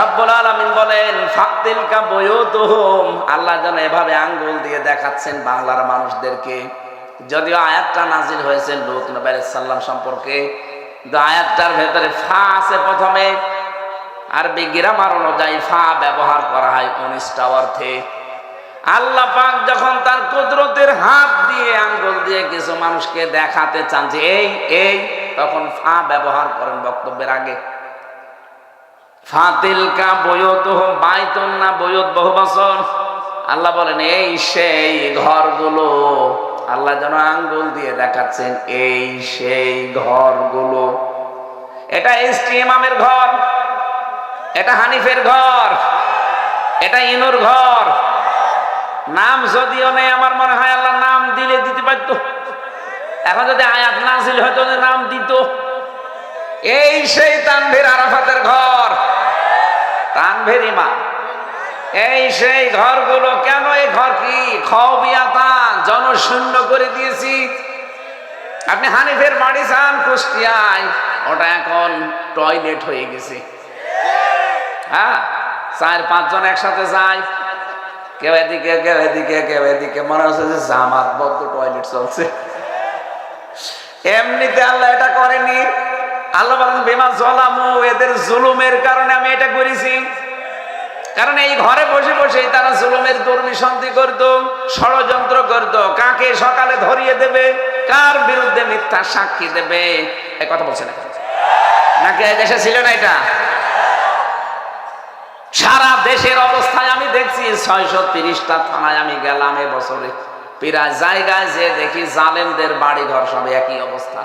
[SPEAKER 1] রব্বুল আলামিন বলেন, ফাতিলকা বুয়ুতুহুম, আল্লাহ যেন এভাবে আঙ্গুল দিয়ে দেখাচ্ছেন বাংলার মানুষদেরকে। যদিও আয়াতটা নাজিল হয়েছে লূত নবী আলাইহিস সালাম সম্পর্কে, কিন্তু আয়াতটার ভেতরে ফা আছে প্রথমে। আরবি গ্রামার অনুযায়ী ফা ব্যবহার করা হয় 19টা অর্থে। আল্লাহ পাক যখন তার কুদরতের হাত দিয়ে, আঙ্গুল দিয়ে কিছু মানুষকে দেখাতে চান যে এই এই, তখন ফা ব্যবহার করেন বক্তব্যের আগে। ফাতিলকা বুয়ুতুহুম বাইতুন না বুয়ুত বহু বচন। আল্লাহ বলেন এই সেই ঘরগুলো, আল্লাহ যেন আঙ্গুল দিয়ে দেখাচ্ছেন এই সেই ঘরগুলো। এটা এসটি ইমামের ঘর, এটা হানিফের ঘর, এটা ইনুর ঘর। নাম যদিও নেই, আমার মনে হয় আল্লাহ নাম দিলে দিতে পারতো। এখন যদি আয়াত নাযিল হতো নাম দিত। এই সেই তানভীর আরাফাতের ঘর, তানভীর ইমাম। এই সেই ঘরগুলো। কেন এই ঘর কি খাওয়াবিয়াতান জনশূন্য করে দিয়েছি। আপনি হানিফের বাড়ি যান কুষ্টিয়ায়, ওটা এখন টয়লেট হয়ে গেছে। হ্যাঁ, 4-5 জন একসাথে যায়, কেউ এদিকে কেউ এদিকে কেউ এদিকে, মনে হচ্ছে যে জামাতবদ্ধ টয়লেট চলছে। এমনিতে আল্লাহ এটা করেনি। আল্লাহ বলেন বিমা যালামু, এদের জুলুমের কারণে আমি এটা করেছি। কারণ এই ঘরে বসে বসে তারা জুলুমের দুর্বিসন্ধি করত, ষড়যন্ত্র করত, কাকে সকালে ধরিয়ে দেবে, কার বিরুদ্ধে মিথ্যা সাক্ষী দেবে। এই কথা বলছে না নাকি? এই দেশে ছিল না এটা? সারা দেশের অবস্থায় আমি দেখছি 630টা থানায় আমি গেলাম এবছরে, প্রায় জায়গায় যে দেখি জালেমদের বাড়ি ঘর সব একই অবস্থা।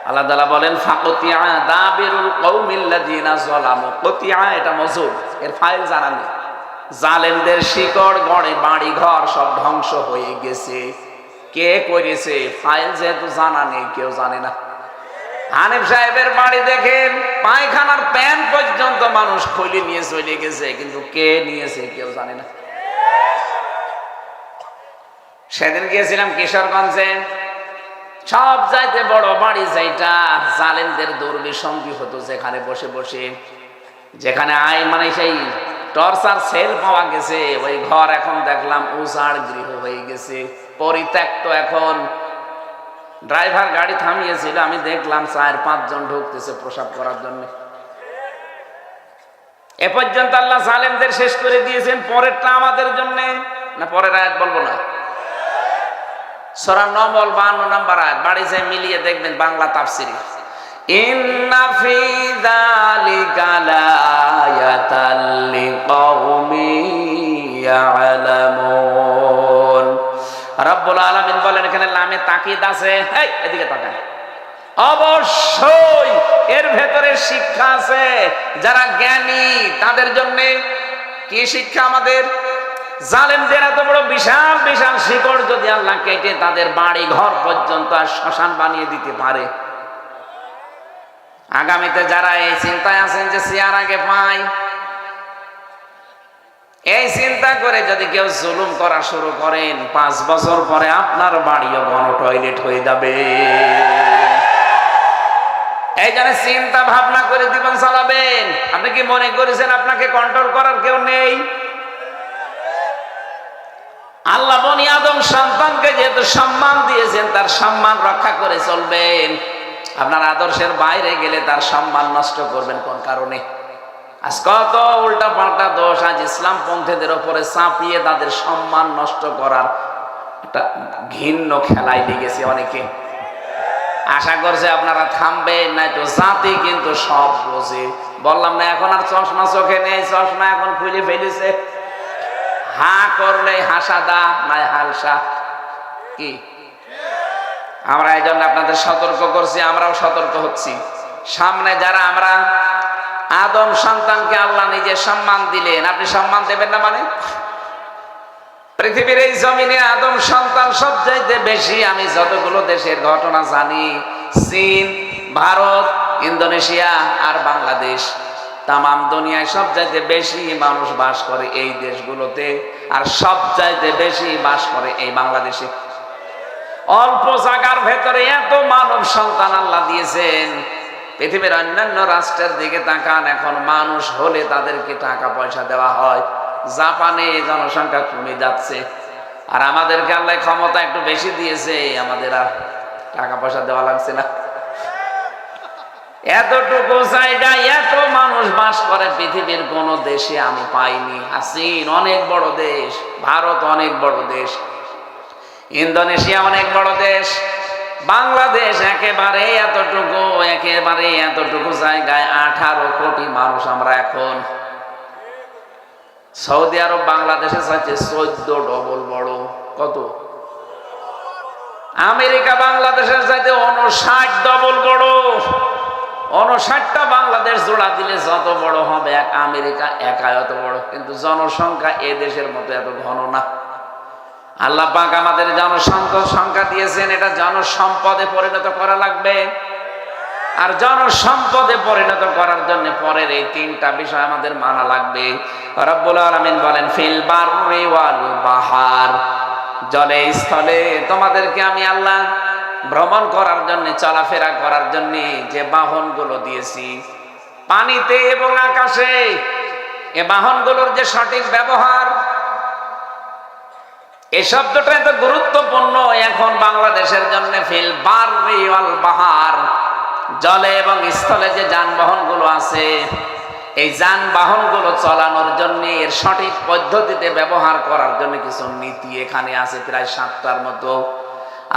[SPEAKER 1] আল্লাহ তাআলা বলেন ফাকতিয়া দাবিরুল কওমিল্লাযিনা যালামু। কতিয়া এটা মজুদ, এর ফাইল জানা নেই। জালেমদের শিকড় গড়ে বাড়ি ঘর সব ধ্বংস হয়ে গেছে। কে করেছে ফাইল যেহেতু জানা নেই, কেউ জানে না। হানিফ সাহেবের বাড়ি দেখেন পায়খানার প্যান পর্যন্ত মানুষ খুলে নিয়ে চলে গেছে, কিন্তু কে নিয়েছে কেউ জানে না। সেদিন গিয়েছিলাম কিশোরগঞ্জে, সব চাইতে বড় বাড়ি যেটা জালেমদের দুর্বিসন্ধি হতো, যেখানে বসে বসে, যেখানে মানে সেই টর্চার সেল পাওয়া গেছে, ওই ঘর এখন দেখলাম উজাড় গৃহ হয়ে গেছে, পরিত্যক্ত। এখন ড্রাইভার গাড়ি থামিয়েছিল, আমি দেখলাম 4-5 জন ঢুকতেছে প্রসাব করার জন্য। এ পর্যন্ত আল্লাহ জালেমদের শেষ করে দিয়েছেন। পরেরটা আমাদের জন্য না, পরের আয়াত বলবো না। সূরা নম্বর 52 নম্বর আয়াত, বাড়ি যায় মিলিয়ে দেখবেন বাংলা তাফসীরে। ইন্না ফি যালিকা লায়াতাল লিকাউমিন ইয়ালামুন। রব্বুল আলামিন বলেন এখানে লামে তাকিদ আছে। এই এদিকে তাকান, অবশ্যই এর ভেতরে শিক্ষা আছে। যারা জ্ঞানী তাদের জন্য কি শিক্ষা? আমাদের জালেমদের এত বড় বিশাল বিশাল শিকড় যদি আল্লাহ কেটে তাদের বাড়ি ঘর পর্যন্ত আর শ্মশান বানিয়ে দিতে পারে, আগামীতে যারা এই চিন্তায় আছেন যে চেয়ার আগে পাই, এই চিন্তা করে যদি কেউ জুলুম করা শুরু করেন, 5 বছর পরে আপনার বাড়িও গণ টয়লেট হয়ে যাবে। এই জন্য চিন্তা ভাবনা করে জীবন চালাবেন। আপনি কি মনে করেছেন আপনাকে কন্ট্রোল করার কেউ নেই? আল্লাহ বনি আদম সন্তানকে যেহেতু সম্মান দিয়েছেন, তার সম্মান রক্ষা করে চলবেন। আপনার আদর্শের বাইরে গেলে তার সম্মান নষ্ট করবেন কোন কারণে? আজ কত উল্টা পাল্টা দোষ আজ ইসলাম পন্থীদের উপরে চাপিয়ে তাদের সম্মান নষ্ট করার একটা ঘৃণ্য খেলায় লেগেছে অনেকে। আশা করছে আপনারা থামবেন, নাই তো জাতি কিন্তু সব বোঝে। বললাম না এখন আর চশমা চোখে নেই, চশমা এখন খুলে ফেলেছে। হা করলে হাসাদা নাই হালসা কি? আমরা এই জন্য আপনাদের সতর্ক করছি, আমরাও সতর্ক হচ্ছি। সামনে যারা আমরা আদম সন্তানকে আল্লাহ নিজে সম্মান দিলেন, আপনি সম্মান দেবেন না মানে? পৃথিবীর এই জমিনে আদম সন্তান সবচাইতে বেশি, আমি যতগুলো দেশের ঘটনা জানি, চীন, ভারত, ইন্দোনেশিয়া আর বাংলাদেশ, তামাম দুনিয়ায় সবচাইতে বেশি মানুষ বাস করে এই দেশগুলোতে, আর সবচাইতে বেশি বাস করে এই বাংলাদেশে। অল্প জায়গার ভেতরে এত মানব সন্তান আল্লাহ দিয়েছেন। পৃথিবীর অন্যান্য রাষ্ট্রের দিকে তাকান, এখন মানুষ হলে তাদেরকে টাকা পয়সা দেওয়া হয়। জাপানে জনসংখ্যা কমে যাচ্ছে, আর আমাদেরকে আল্লাহ ক্ষমতা একটু বেশি দিয়েছে, আমাদের আর টাকা পয়সা দেওয়া লাগছে না। এতটুকু জায়গায় এত মানুষ বাস করে পৃথিবীর কোন দেশে আমি পাইনি। চীন অনেক বড় দেশ, ভারত অনেক বড় দেশ, ইন্দোনেশিয়া অনেক বড় দেশ, বাংলাদেশ একেবারে এতটুকু জায়গায় 18 কোটি মানুষ আমরা এখন। সৌদি আরব বাংলাদেশের চাইতে 14 ডবল বড়। কত? আমেরিকা বাংলাদেশের চাইতে 59 ডবল বড়। 59টা বাংলাদেশ জোড়া দিলে যত বড় হবে এক আমেরিকা একাই অত বড়, কিন্তু জনসংখ্যা এ দেশের মতো এত ঘন না। আল্লাহ পাক আমাদের জনসংখ্যা দিয়েছেন, এটা জনসম্পদে পরিণত করা লাগবে। আর জনসম্পদে পরিণত করার জন্য পরের এই 3টা বিষয় আমাদের মানা লাগবে। রব্বুল আলামিন বলেন ফিল বাররি ওয়াল বাহার, জলে স্থলে তোমাদেরকে আমি আল্লাহ ভ্রমণ করার জন্য, চলাফেরা করার জন্য যে বাহনগুলো দিয়েছি, পানিতে এবং আকাশে, এ বাহনগুলোর যে সঠিক ব্যবহার, এই শব্দটা এত গুরুত্বপূর্ণ এখন বাংলাদেশের জন্য। ফিল বাররি ওয়াল বাহার, জলে এবং স্থলে যে যানবাহনগুলো আছে, এই যানবাহনগুলো চালানোর জন্য এর সঠিক পদ্ধতিতে ব্যবহার করার জন্য কিছু নীতি এখানে আছে, প্রায় 7টার মতো।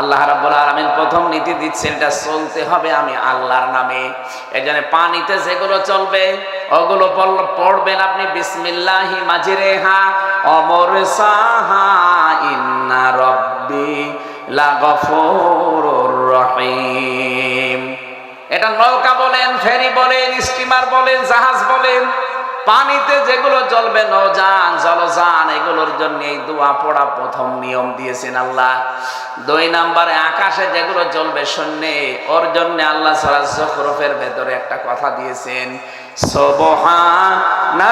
[SPEAKER 1] আল্লাহ রাব্বুল আলামিন প্রথম নীতি দিচ্ছেন, এটা চলতে হবে আমি আল্লাহর নামে। এজন্য পানিতে যেগুলো চলবে ওগুলো পড়বেন আপনি বিসমিল্লাহি মাজরিহা ওয়া মুরসাহা ইন্না রাব্বি লাগফুরুর রহিম। এটা নৌকা বলেন, ফেরি বলেন, স্টিমার বলেন, জাহাজ বলেন, পানিতে যেগুলো চলবে, নৌযান, জলযান, এগুলোর জন্য এই দোয়া পড়া প্রথম নিয়ম দিয়েছেন আল্লাহ। 2 নম্বরে আকাশে যেগুলো চলবে শূন্যে, ওর জন্য আল্লাহ সূরা যুখরুফের ভেতরে একটা কথা দিয়েছেন, সুবহানাল্লাযী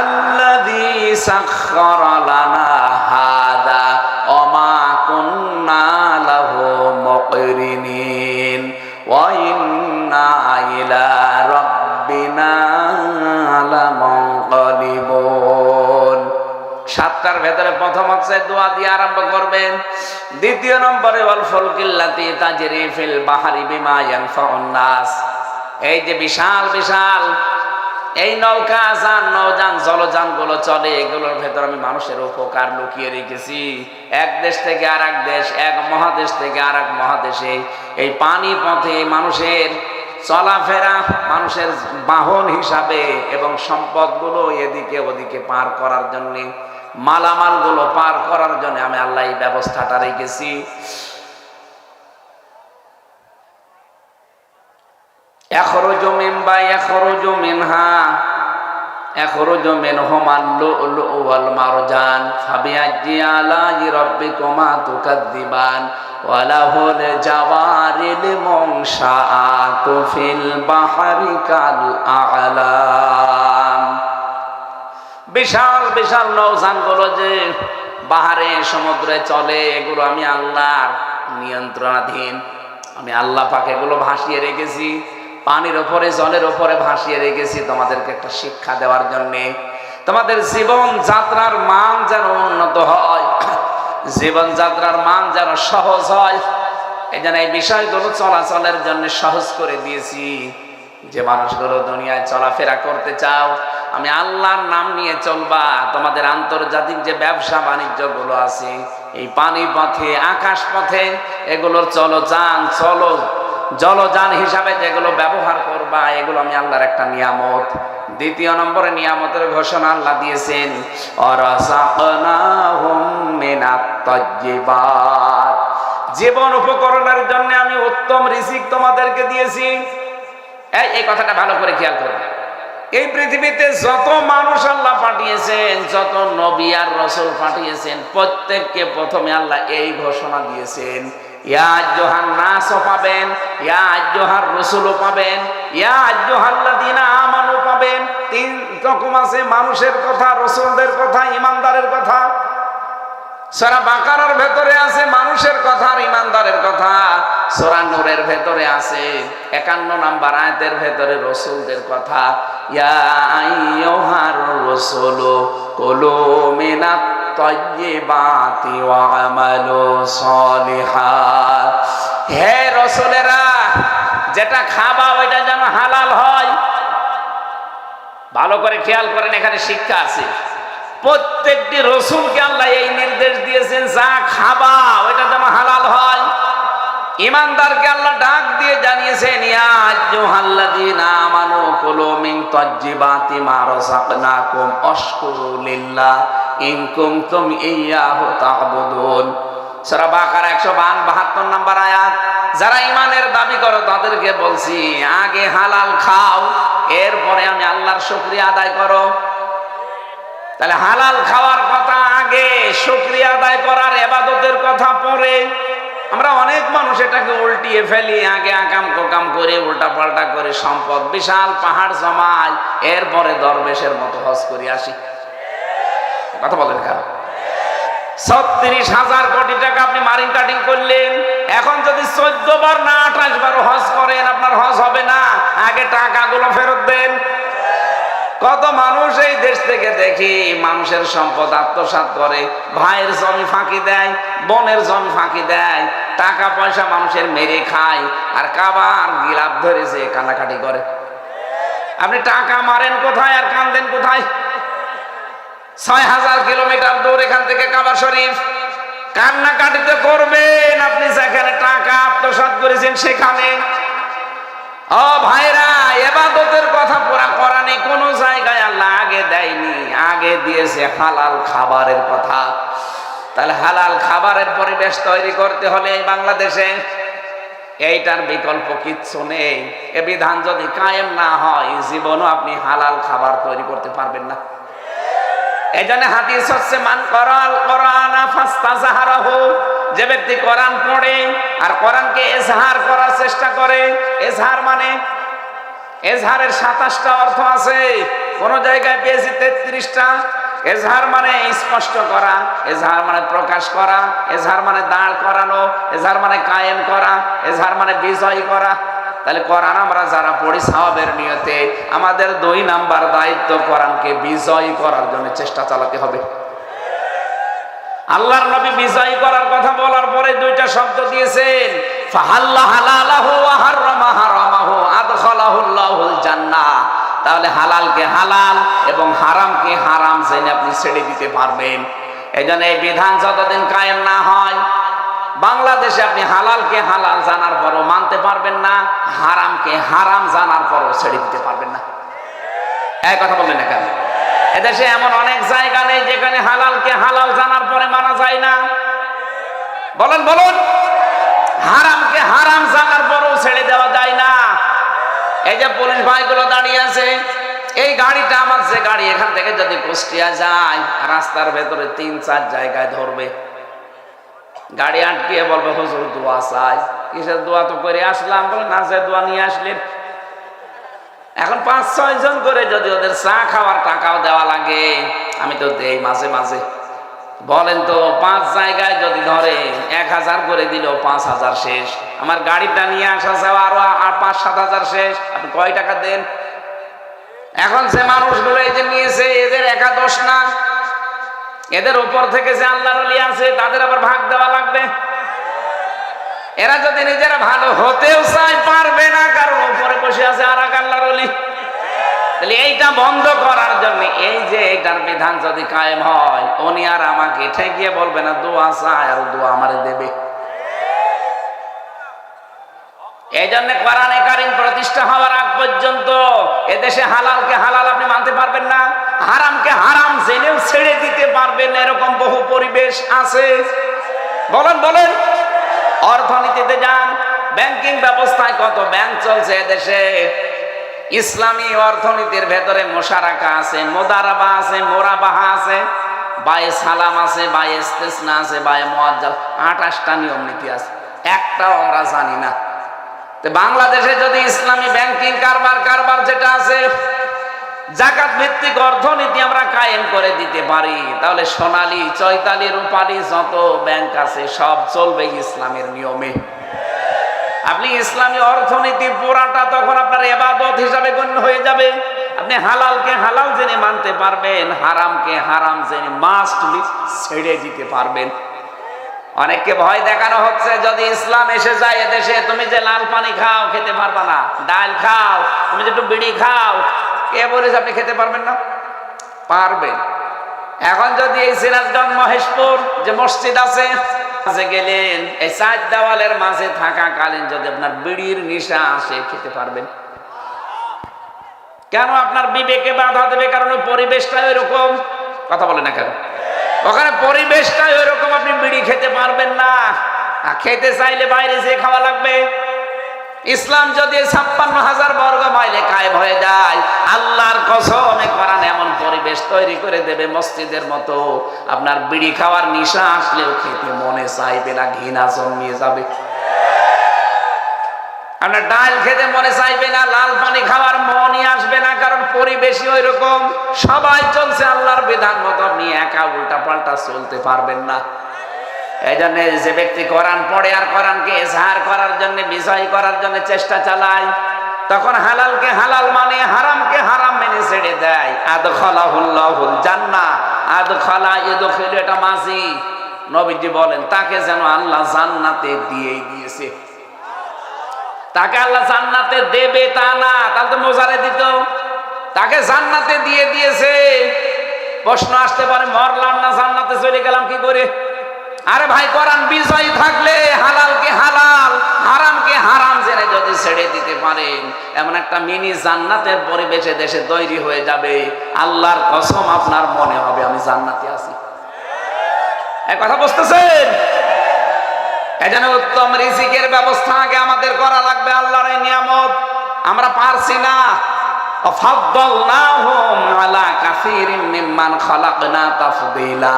[SPEAKER 1] সাখখারা লানা হাদা ওয়া মা কুন্না লাহু মুকরিনিন ওয়া ইন্না ইলা রাব্বিনা লামুনকালিবুন। 7টার ভেতরে প্রথম হচ্ছে দোয়া দিয়ে আরম্ভ করবেন। 2 নম্বরে ওয়াল ফুলকিল্লাতি তাজরি ফিল বাহরি বিমা ইয়ানফাউন নাস, এই যে বিশাল বিশাল এই নৌকা, নৌযান, জলযান গুলো চলে, এগুলোর ভেতর আমি মানুষের উপকার লুকিয়ে রেখেছি। এক দেশ থেকে আর এক দেশ, এক মহাদেশ থেকে আর এক মহাদেশে এই পানি পথে মানুষের চলাফেরা, মানুষের বাহন হিসাবে, এবং সম্পদগুলো এদিকে ওদিকে পার করার জন্য, মালামালগুলো পার করার জন্য আমি আল্লাহ এই ব্যবস্থাটা রেখেছি। ইয়াখরুজু মিন ইয়াখরুজু মিনহা ইয়াখরুজু মিনহুমাল লু'লু'ু ওয়াল মারজান ফাবিআইয়ি আলা'i রাব্বিকুমা তুকাযযিবান ওয়া লাহুল জাওয়ারিল মুনশাআতু ফিল বাহরি কাল আ'লাম। বিশাল বিশাল নৌযানগুলো যে বাহারে, সমুদ্রে চলে, এগুলো আমি আল্লাহর নিয়ন্ত্রণাধীন। আমি আল্লাহ পাক এগুলো ভাসিয়ে রেখেছি, পানির ওপরে, জলের ওপরে ভাসিয়ে রেখেছি তোমাদেরকে একটা শিক্ষা দেওয়ার জন্যে, তোমাদের জীবন যাত্রার মান যেন উন্নত হয়, জীবন যাত্রার মান যেন সহজ হয়। এই জন্য এই বিষয়গুলো চলাচলের জন্য সহজ করে দিয়েছি। যে মানুষগুলো দুনিয়ায় চলাফেরা করতে চাও, আমি আল্লাহর নাম নিয়ে চলবা। তোমাদের আন্তর্জাতিক যে ব্যবসা বাণিজ্য গুলো আছে, এই পানি পথে, আকাশ পথে, এগুলোর জলযান হিসাবে যেগুলো ব্যবহার করবা, এগুলো আমি আল্লাহর একটা নিয়ামত। 2 নম্বরে নিয়ামতের ঘোষণা আল্লাহ দিয়েছেন, ওয়ারাযাকনাহুম মিনাত তাজ্জিবাত, জীবন উপকরণের জন্য আমি উত্তম রিজিক তোমাদেরকে দিয়েছি। এই কথাটা ভালো করে খেয়াল করো। এই পৃথিবীতে যত মানুষ আল্লাহ পাঠিয়েছেন, যত নবী আর রাসূল পাঠিয়েছেন, প্রত্যেককে প্রথমে আল্লাহ এই ঘোষণা দিয়েছেন, ইয়া আইয়ুহান নাস পাবেন, ইয়া আইয়ুহার রাসূল পাবেন, ইয়া আইয়ুহাল্লাযীনা আমানু পাবেন। 3 রকম আছে, মানুষের কথা, রাসূলদের কথা, ঈমানদারের কথা। সূরা বাকারার ভেতরে আছে মানুষের কথা আর ঈমানদারের কথা। সূরা নূরের ভেতরে আছে 51 নম্বর আয়াতের ভেতরে রাসূলদের কথা, ইয়া আইয়ুহার রাসূলু কুলু মিনাত তাইয়্যিবাতি ওয়া আমালু সলিহাত, হে রাসূলেরা যেটা খাবা ওইটা যেন হালাল হয়। ভালো করে খেয়াল করেন, এখানে শিক্ষা আছে। প্রত্যেকটি রাসূলকে আল্লাহ এই নির্দেশ দিয়েছেন, যা খাবা ওইটা যেন হালাল হয়। ইমানদারকে আল্লাহ ডাক দিয়ে জানিয়েছেন, ইয়া আইয়ুহাল্লাযীনা আমানু কুলু মিন তাজ্জিবাতি মা রাযাকনাকুম ওয়াশকুরু লিল্লাহ ইন কুনতুম ইয়্যাহু তা'বুদুন। সূরা বাকারা 172 নম্বর আয়াত। যারা ঈমানের দাবি করো তাদেরকে বলছি, আগে হালাল খাও, এরপরে আমি আল্লাহর শুকরিয়া আদায় করো। তাহলে হালাল খাওয়ার কথা আগে, শুকরিয়া আদায় করার ইবাদতের কথা পরে। আমরা অনেক মানুষ এটাকে উল্টিয়ে ফেলি, আগে আকাম কোকাম করে উল্টা পাল্টা করে সম্পদ বিশাল পাহাড় জমাই, এরপরে দরবেশের মতো হজ করে আসি। কথা বলেন কেন? 36,000 কোটি টাকা আপনি মারিং কাটিং করলেন, এখন যদি 14 বার না 28 বার হজ করেন আপনার হজ হবে না। আগে টাকাগুলো ফেরত দেন। কত মানুষ এই দেশ থেকে দেখি মানুষের সম্পদ আত্মসাৎ করে, ভাইয়ের জমি ফাঁকি দেয়, বোনের জমি ফাঁকি দেয়, টাকা পয়সা মানুষের মেরে খায়, আর কাবার গিলাপ ধরেছে কান্নাকাটি করে। আপনি টাকা মারেন কোথায় আর কান্দেন কোথায়? 6,000 কিলোমিটার দূর এখান থেকে কাবা শরীফ। কান্নাকাটিতে করবেন আপনি যেখানে টাকা আত্মসাৎ করেছেন সেখানে। ও ভাইরা, ইবাদতের কথা পুরা কোরআনে কোন জায়গায় আল্লাহ আগে দেয়নি, আগে দিয়েছে হালাল খাবারের কথা। তাহলে হালাল খাবারের পরিবেশ তৈরি করতে হলে বাংলাদেশে এইটার বিকল্প কিচ্ছু নেই। এ বিধান যদি কায়েম না হয় জীবনও আপনি হালাল খাবার তৈরি করতে পারবেন না। এই জন্য হাদিস হচ্ছে, মান করাল কোরআনা ফাস্তাজহারাহু, যে ব্যক্তি কোরআন পড়ে আর কোরআনকে এজহার করার চেষ্টা করে। এজহার মানে, এজহারের 27টা অর্থ আছে, কোন জায়গায় পেয়েছি 33টা। এজহার মানে স্পষ্ট করা, এজহার মানে প্রকাশ করা, এজহার মানে দাঁড় করানো, এজহার মানে কায়েম করা, এজহার মানে বিজয় করা। তাহলে কোরআন আমরা যারা পড়ি সওয়াবের নিয়তে, আমাদের 2 নাম্বার দায়িত্ব কোরআনকে বিজয় করার জন্য চেষ্টা চালাতে হবে। আল্লাহর নবী বিজয় করার কথা বলার পরে 2টা শব্দ দিয়েছেন, ফাহাল্লা হালালাহু ওয়া হাররামা হারামাহু আদখালাহুল্লাহুল জান্নাহ। তাহলে হালালকে হালাল এবং হারামকে হারাম জেনে আপনি ছেড়ে দিতে পারবেন। এইজন্য এই বিধান যতদিন কায়েম না হয়, বাংলাদেশে আপনি হালালকে হালাল জানার পরও মানতে পারবেন না, হারামকে হারাম জানার পরও ছেড়ে দিতে পারবেন না। এই কথা বললেন না কেন? এদেশে এমন অনেক জায়গা নেই যেখানে হালালকে হালাল জানার পরে মানা যায় না। বলেন বলুন, হারামকে হারাম জানার পরও ছেড়ে দেওয়া যায় না। এই যে পুলিশ ভাইগুলো দাঁড়িয়ে আছে, এই গাড়িটা আমার যে গাড়ি, এখান থেকে যদি কুষ্টিয়া যায় রাস্তার ভেতরে 3-4 জায়গায় ধরবে, গাড়ি আটকিয়ে বলবে হুজুর দোয়া চাই। কিসের দোয়া? তো করে আসলাম। বলে না, যে দোয়া নিয়ে আসলেন। এখন 5-6 জন করে যদি ওদের চা খাওয়ার টাকাও দেওয়া লাগে, আমি তো দেই মাঝে মাঝে। বলেন তো 5 জায়গায় যদি ধরে 1000 করে দিল 5,000 শেষ। আমার গাড়িটা নিয়ে আসা যাওয়া আরো 5-7 হাজার শেষ। আপনি কয় টাকা দেন? এখন যে মানুষগুলো এই যে নিয়েছে, এদের একা দোষ না, এদের উপর থেকে যে আল্লাহর ওলি আছে তাদের আবার ভাগ দেওয়া লাগবে। এরা যদি নিজেরা ভালো হতেও চায় পারবে না, কারণ উপরে বসে আছে আর এক আল্লাহর ওলি। তাহলে এইটা বন্ধ করার জন্য এই যে এটার বিধান যদি কায়েম হয়, উনি আর আমাকে ঠেকিয়ে বলবে না দোয়া চায় আর দোয়া আমারে দেবে। এই জন্য কোরআনে কারীম প্রতিষ্ঠা হওয়ার আগ পর্যন্ত এদেশে হালালকে হালাল আপনি মানতে পারবেন না, হারামকে হারাম জেনেও ছেড়ে দিতে পারবেন না, এরকম বহু পরিবেশ আছে। বলেন বলেন, অর্থনীতিতে যান, ব্যাংকিং ব্যবস্থায় কত ব্যাংক চলছে এদেশে। ইসলামী অর্থনীতির ভেতরে মোশারাকা আছে, মোদারাবা আছে, মোরাবাহা আছে, বায়ে সালাম আছে, বায়ে ইস্তেসনা আছে, বায়ে মুআজ্জাল, 28টা নিয়ম নীতি আছে, একটাও আমরা জানি না। তো বাংলাদেশে যদি ইসলামী ব্যাংকিং কারবার যেটা আছে, জাকাত ভিত্তিক অর্থনীতি আমরা কায়েম করে দিতে পারি, তাহলে সোনালী, চৈতালি, রূপালী যত ব্যাংক আছে সব চলবে ইসলামের নিয়মে। আপনি ইসলামী অর্থনীতি পুরাটা তখন আপনার ইবাদত হিসাবে গণ্য হয়ে যাবে। আপনি হালালকে হালাল জেনে মানতে পারবেন, হারামকে হারাম জেনে মাস্টলি ছেড়ে দিতে পারবেন। অনেককে ভয় দেখানো হচ্ছে যদি ইসলাম এসে যায় এদেশে, তুমি যে লাল পানি খাও খেতে পারবা না, ডাল খাও, তুমি যে একটু বিড়ি খাও, কে বলেছে আপনি খেতে পারবেন না? পারবেন। এখন যদি এই সিরাজগঞ্জ মহেশপুর যে মসজিদ আছে, মাঝে গেলেন, এই চার দেওয়ালের মাঝে থাকাকালীন যদি আপনার বিড়ির নেশা আসে, খেতে পারবেন? কেন? আপনার বিবেকে বাধা দেবে, কারণ ওই পরিবেশটাই ওইরকম। কথা বলে না কেন? ওখানে পরিবেশটাই ওইরকম, আপনি বিড়ি খেতে পারবেন না। খেতে চাইলে বাইরে যেয়ে খাওয়া লাগবে। ইসলাম যদি 56,000 বর্গ মাইলে কায়েম হয়ে যায়, আল্লাহর কসমে কোরআন এমন পরিবেশ তৈরি করে দেবে মসজিদের মতো, আপনার বিড়ি খাওয়ার নেশা আসলেও খেতে মনে চাইবে না, ঘৃণা জন্মিয়ে যাবে। আপনার ডাল খেতে মনে চাইবে না, লাল পানি খাওয়ার মনই আসবে না, কারণ পরিবেশই ওই রকম। সবাই চলছে আল্লাহর বিধান মতো, আপনি একা উল্টা পাল্টা চলতে পারবেন না। এই জন্য যে ব্যক্তি কোরআন পড়ে আর কোরআনকে ইজহার করার জন্য, বিজয় করার জন্য চেষ্টা চালায়, তখন হালালকে হালাল মানে, হারামকে হারাম মেনে ছেড়ে দেয়। আদখালাহুল্লাহুল জান্নাহ, আদখালা ইদখিলু, এটা মাঝি। নবীজি বলেন তাকে যেন আল্লাহ জান্নাতে দিয়েই দিয়েছে। তাকে আল্লাহ জান্নাতে দেবে তা না, তাহলে তো মোজারে দিত। তাকে জান্নাতে দিয়ে দিয়েছে। প্রশ্ন আসতে পারে, মরলাম না, জান্নাতে চলে গেলাম কি করে? আরে ভাই, কোরআন বিজয়ী থাকলে হালালকে হালাল, হারামকে হারাম জেনে যদি ছেড়ে দিতে পারেন, এমন একটা মিনি জান্নাতের পরিবেশে দেশে তৈরি হয়ে যাবে, আল্লাহর কসম আপনার মনে হবে আমি জান্নাতে আছি। এই কথা বুঝতেছেন? এজন্য উত্তম রিজিকের ব্যবস্থা আগে আমাদের করা লাগবে। আল্লাহর এই নিয়ামত আমরা পারছি না। ফাদ্দালনাহুম আলা কাসীরিম মিম্মান খালাকনা তাফদীলা।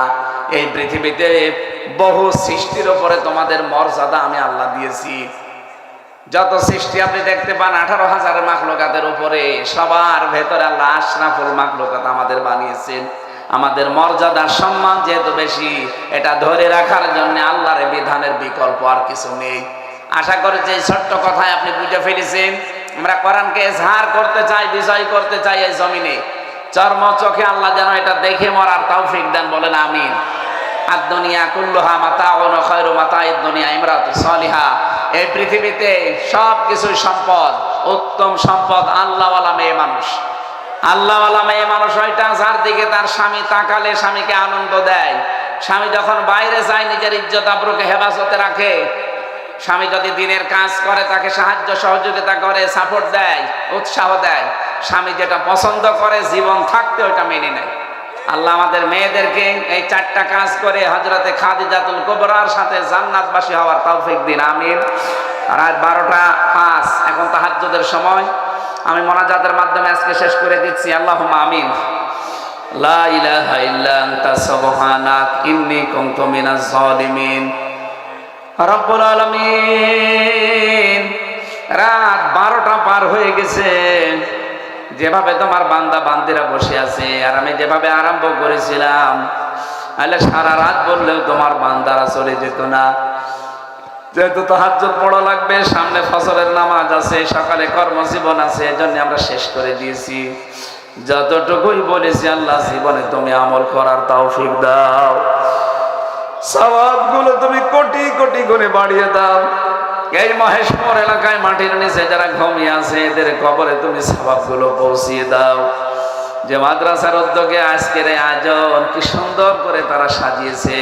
[SPEAKER 1] এই পৃথিবীতে বহু সৃষ্টির উপরে তোমাদের মর্যাদা আমি আল্লাহ দিয়েছি। যত সৃষ্টি আপনি দেখতে পান 18,000 মাখলুকাতের উপরে, সবার ভেতরে আল্লাহ আশরাফুল মাখলুকাত আমাদের বানিয়েছেন। আমাদের মর্যাদা সম্মান যেহেতু বেশি, এটা ধরে রাখার জন্য আল্লাহর বিধানের বিকল্প আর কিছু নেই। আশা করি যে ছোট্ট কথায় আপনি বুঝে ফেলেছেন। আমরা কোরআনকে ইজহার করতে চাই, বিজয় করতে চাই এই জমিনে। চর্ম চোখে আল্লাহ যেন এটা দেখে মরার তৌফিক দেন, বলেন আমিন। আদ-দুনিয়া কুল্লুহা মাতাউন ওয়া খায়রু মাতাইদ দুনিয়া ইমরাতু সালিহা। এই পৃথিবীতে সব কিছু সম্পদ, উত্তম সম্পদ আল্লাহওয়ালা মেয়ে মানুষ। আল্লাহওয়ালা মেয়ে মানুষ ওইটা যার দিকে তার স্বামী তাকালে স্বামীকে আনন্দ দেয়। স্বামী যখন বাইরে যায় নিজের ইজ্জত আবরুকে হেফাজতে রাখে। স্বামী যদি দিনের কাজ করে তাকে সাহায্য সহযোগিতা করে, সাপোর্ট দেয়, উৎসাহ দেয়। স্বামী যেটা পছন্দ করে জীবন থাকতে ওইটা মেনে নেয়। আল্লাহ আমাদের মেয়েদেরকে এই 4টা কাজ করে হযরতে খাদিজাতুল কুবরার সাথে জান্নাতবাসী হওয়ার তৌফিক দিন, আমিন। আর রাত 12:05, এখন তাহাজ্জুদের সময়। আমি মোনাজাতের মাধ্যমে আজকে শেষ করে দিচ্ছি, আল্লাহুম্মা আমিন। লা ইলাহা ইল্লা আনতা সুবহানাক ইন্নী কুনতু মিনাজ জালিমিন। রব্বুল আলামিন, রাত 12টা পার হয়ে গেছে। যেভাবে তোমার বান্দা বান্দিরা বসে আছে, আর আমি যেভাবে আরম্ভ করেছিলাম, তাহলে সারা রাত বললেও তোমার বান্দারা চলে যেত না। যেহেতু তাহাজ্জুদ পড়া লাগবে, সামনে ফজরের নামাজ আছে, সকালে কর্মজীবন আছে, এজন্য আমরা শেষ করে দিয়েছি। যতটুকুই বলেছি আল্লাহ জীবনে তুমি আমল করার তৌফিক দাও। সওয়াবগুলো তুমি কোটি কোটি করে বাড়িয়ে দাও। এই মহেশপুর এলাকায় মাটির নিচে যারা ঘুমিয়ে আছে, এদের কবরে তুমি সওয়াবগুলো পৌঁছিয়ে দাও। যে মাদ্রাসার উদ্যোগে আজকের এই আয়োজন কি সুন্দর করে তারা সাজিয়েছে,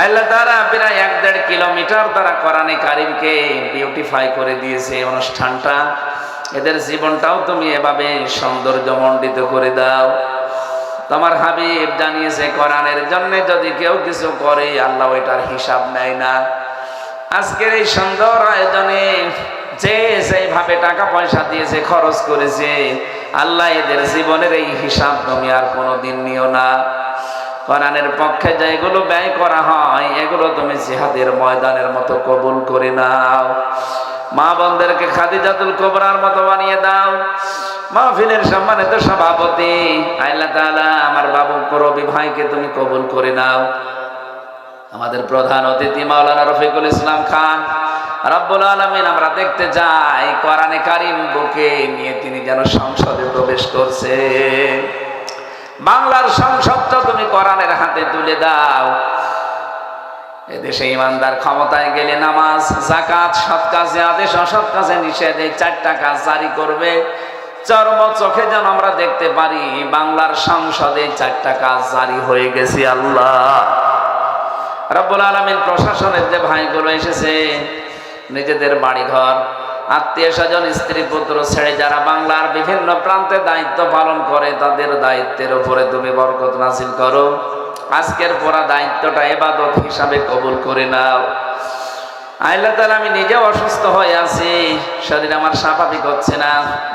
[SPEAKER 1] আল্লাহ তারা প্রায় 1-1.5 কিলোমিটার তারা কোরআনে কারিমকে বিউটিফাই করে দিয়েছে অনুষ্ঠানটা। এদের জীবনটাও তুমি এভাবে সৌন্দর্যমণ্ডিত করে দাও। তোমার হাবিব জানিয়েছে কোরআনের জন্য যদি কেউ কিছু করে আল্লাহ ওইটার হিসাব নেয় না। আজকের এই সুন্দর আয়োজনে যে যেভাবে টাকা পয়সা দিয়েছে, খরচ করেছে, আল্লাহ এদের জীবনের এই হিসাব তুমি আর কোনোদিন নিও না। কোরআনের পক্ষে যেগুলো ব্যয় করা হয় এগুলো তুমি জিহাদের ময়দানের মতো কবুল করে নাও। মা বোনদেরকে খাদিজাতুল কুবরার মতো বানিয়ে দাও। মাহফিলের সম্মানিত সভাপতি আল্লাহ তাআলা আমার বাবু রবি ভাইকে তুমি কবুল করে নাও। আমাদের প্রধান অতিথি মাওলানা রফিকুল ইসলাম খান, রব্বুল আলামিন আমরা দেখতে যাই কোরআনে কারিম বুকে নিয়ে তিনি যেন সংসদে প্রবেশ করছে। বাংলার সংসদটা তুমি কোরআনের হাতে তুলে দাও। এদেশে ইমানদার ক্ষমতায় গেলে নামাজ, যাকাত, সৎ কাজে আদেশ, অসৎ কাজে নিষেধ, এই 4টা কাজ জারি করবে। চর্ম চোখে যেন আমরা দেখতে পারি বাংলার সংসদে 4টা কাজ জারি হয়ে গেছে। আল্লাহ রব্বুল আলামিন প্রশাসনের যে ভাইগুলো এসেছে, নিজেদের বাড়িঘর, আত্মীয় স্বজন, স্ত্রী পুত্র ছেড়ে যারা বাংলার বিভিন্ন প্রান্তে দায়িত্ব পালন করে, তাদের দায়িত্বের উপরে তুমি বরকত নাযিল করো। আজকের পুরা দায়িত্বটা ইবাদত হিসাবে কবুল করে নাও। আল্লাহ তাআলা, আমি নিজেও অসুস্থ হয়ে আছি, শরীর আমার স্বাভাবিক হচ্ছে না,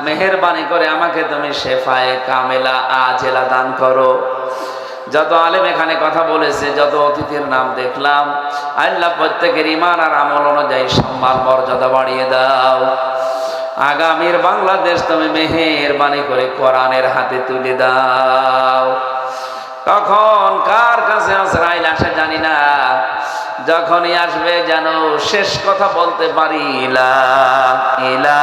[SPEAKER 1] মেহেরবানি করে আমাকে তুমি শেফায়ে কামেলা আজেলা দান করো। যত আলেম এখানে কথা বলেছে, যত অতিথির নাম দেখলাম, আল্লাহ প্রত্যেকের ঈমান আর আমল অনুযায়ী সম্মান মর্যাদা বাড়িয়ে দাও। আগামীর বাংলাদেশ তুমি মেহেরবানি করে কোরআনের হাতে তুলে দাও। কখন কার কাছে আজরাইল আসে জানি না, যখনই আসবে যেন শেষ কথা বলতে পারি, লা ইলাহা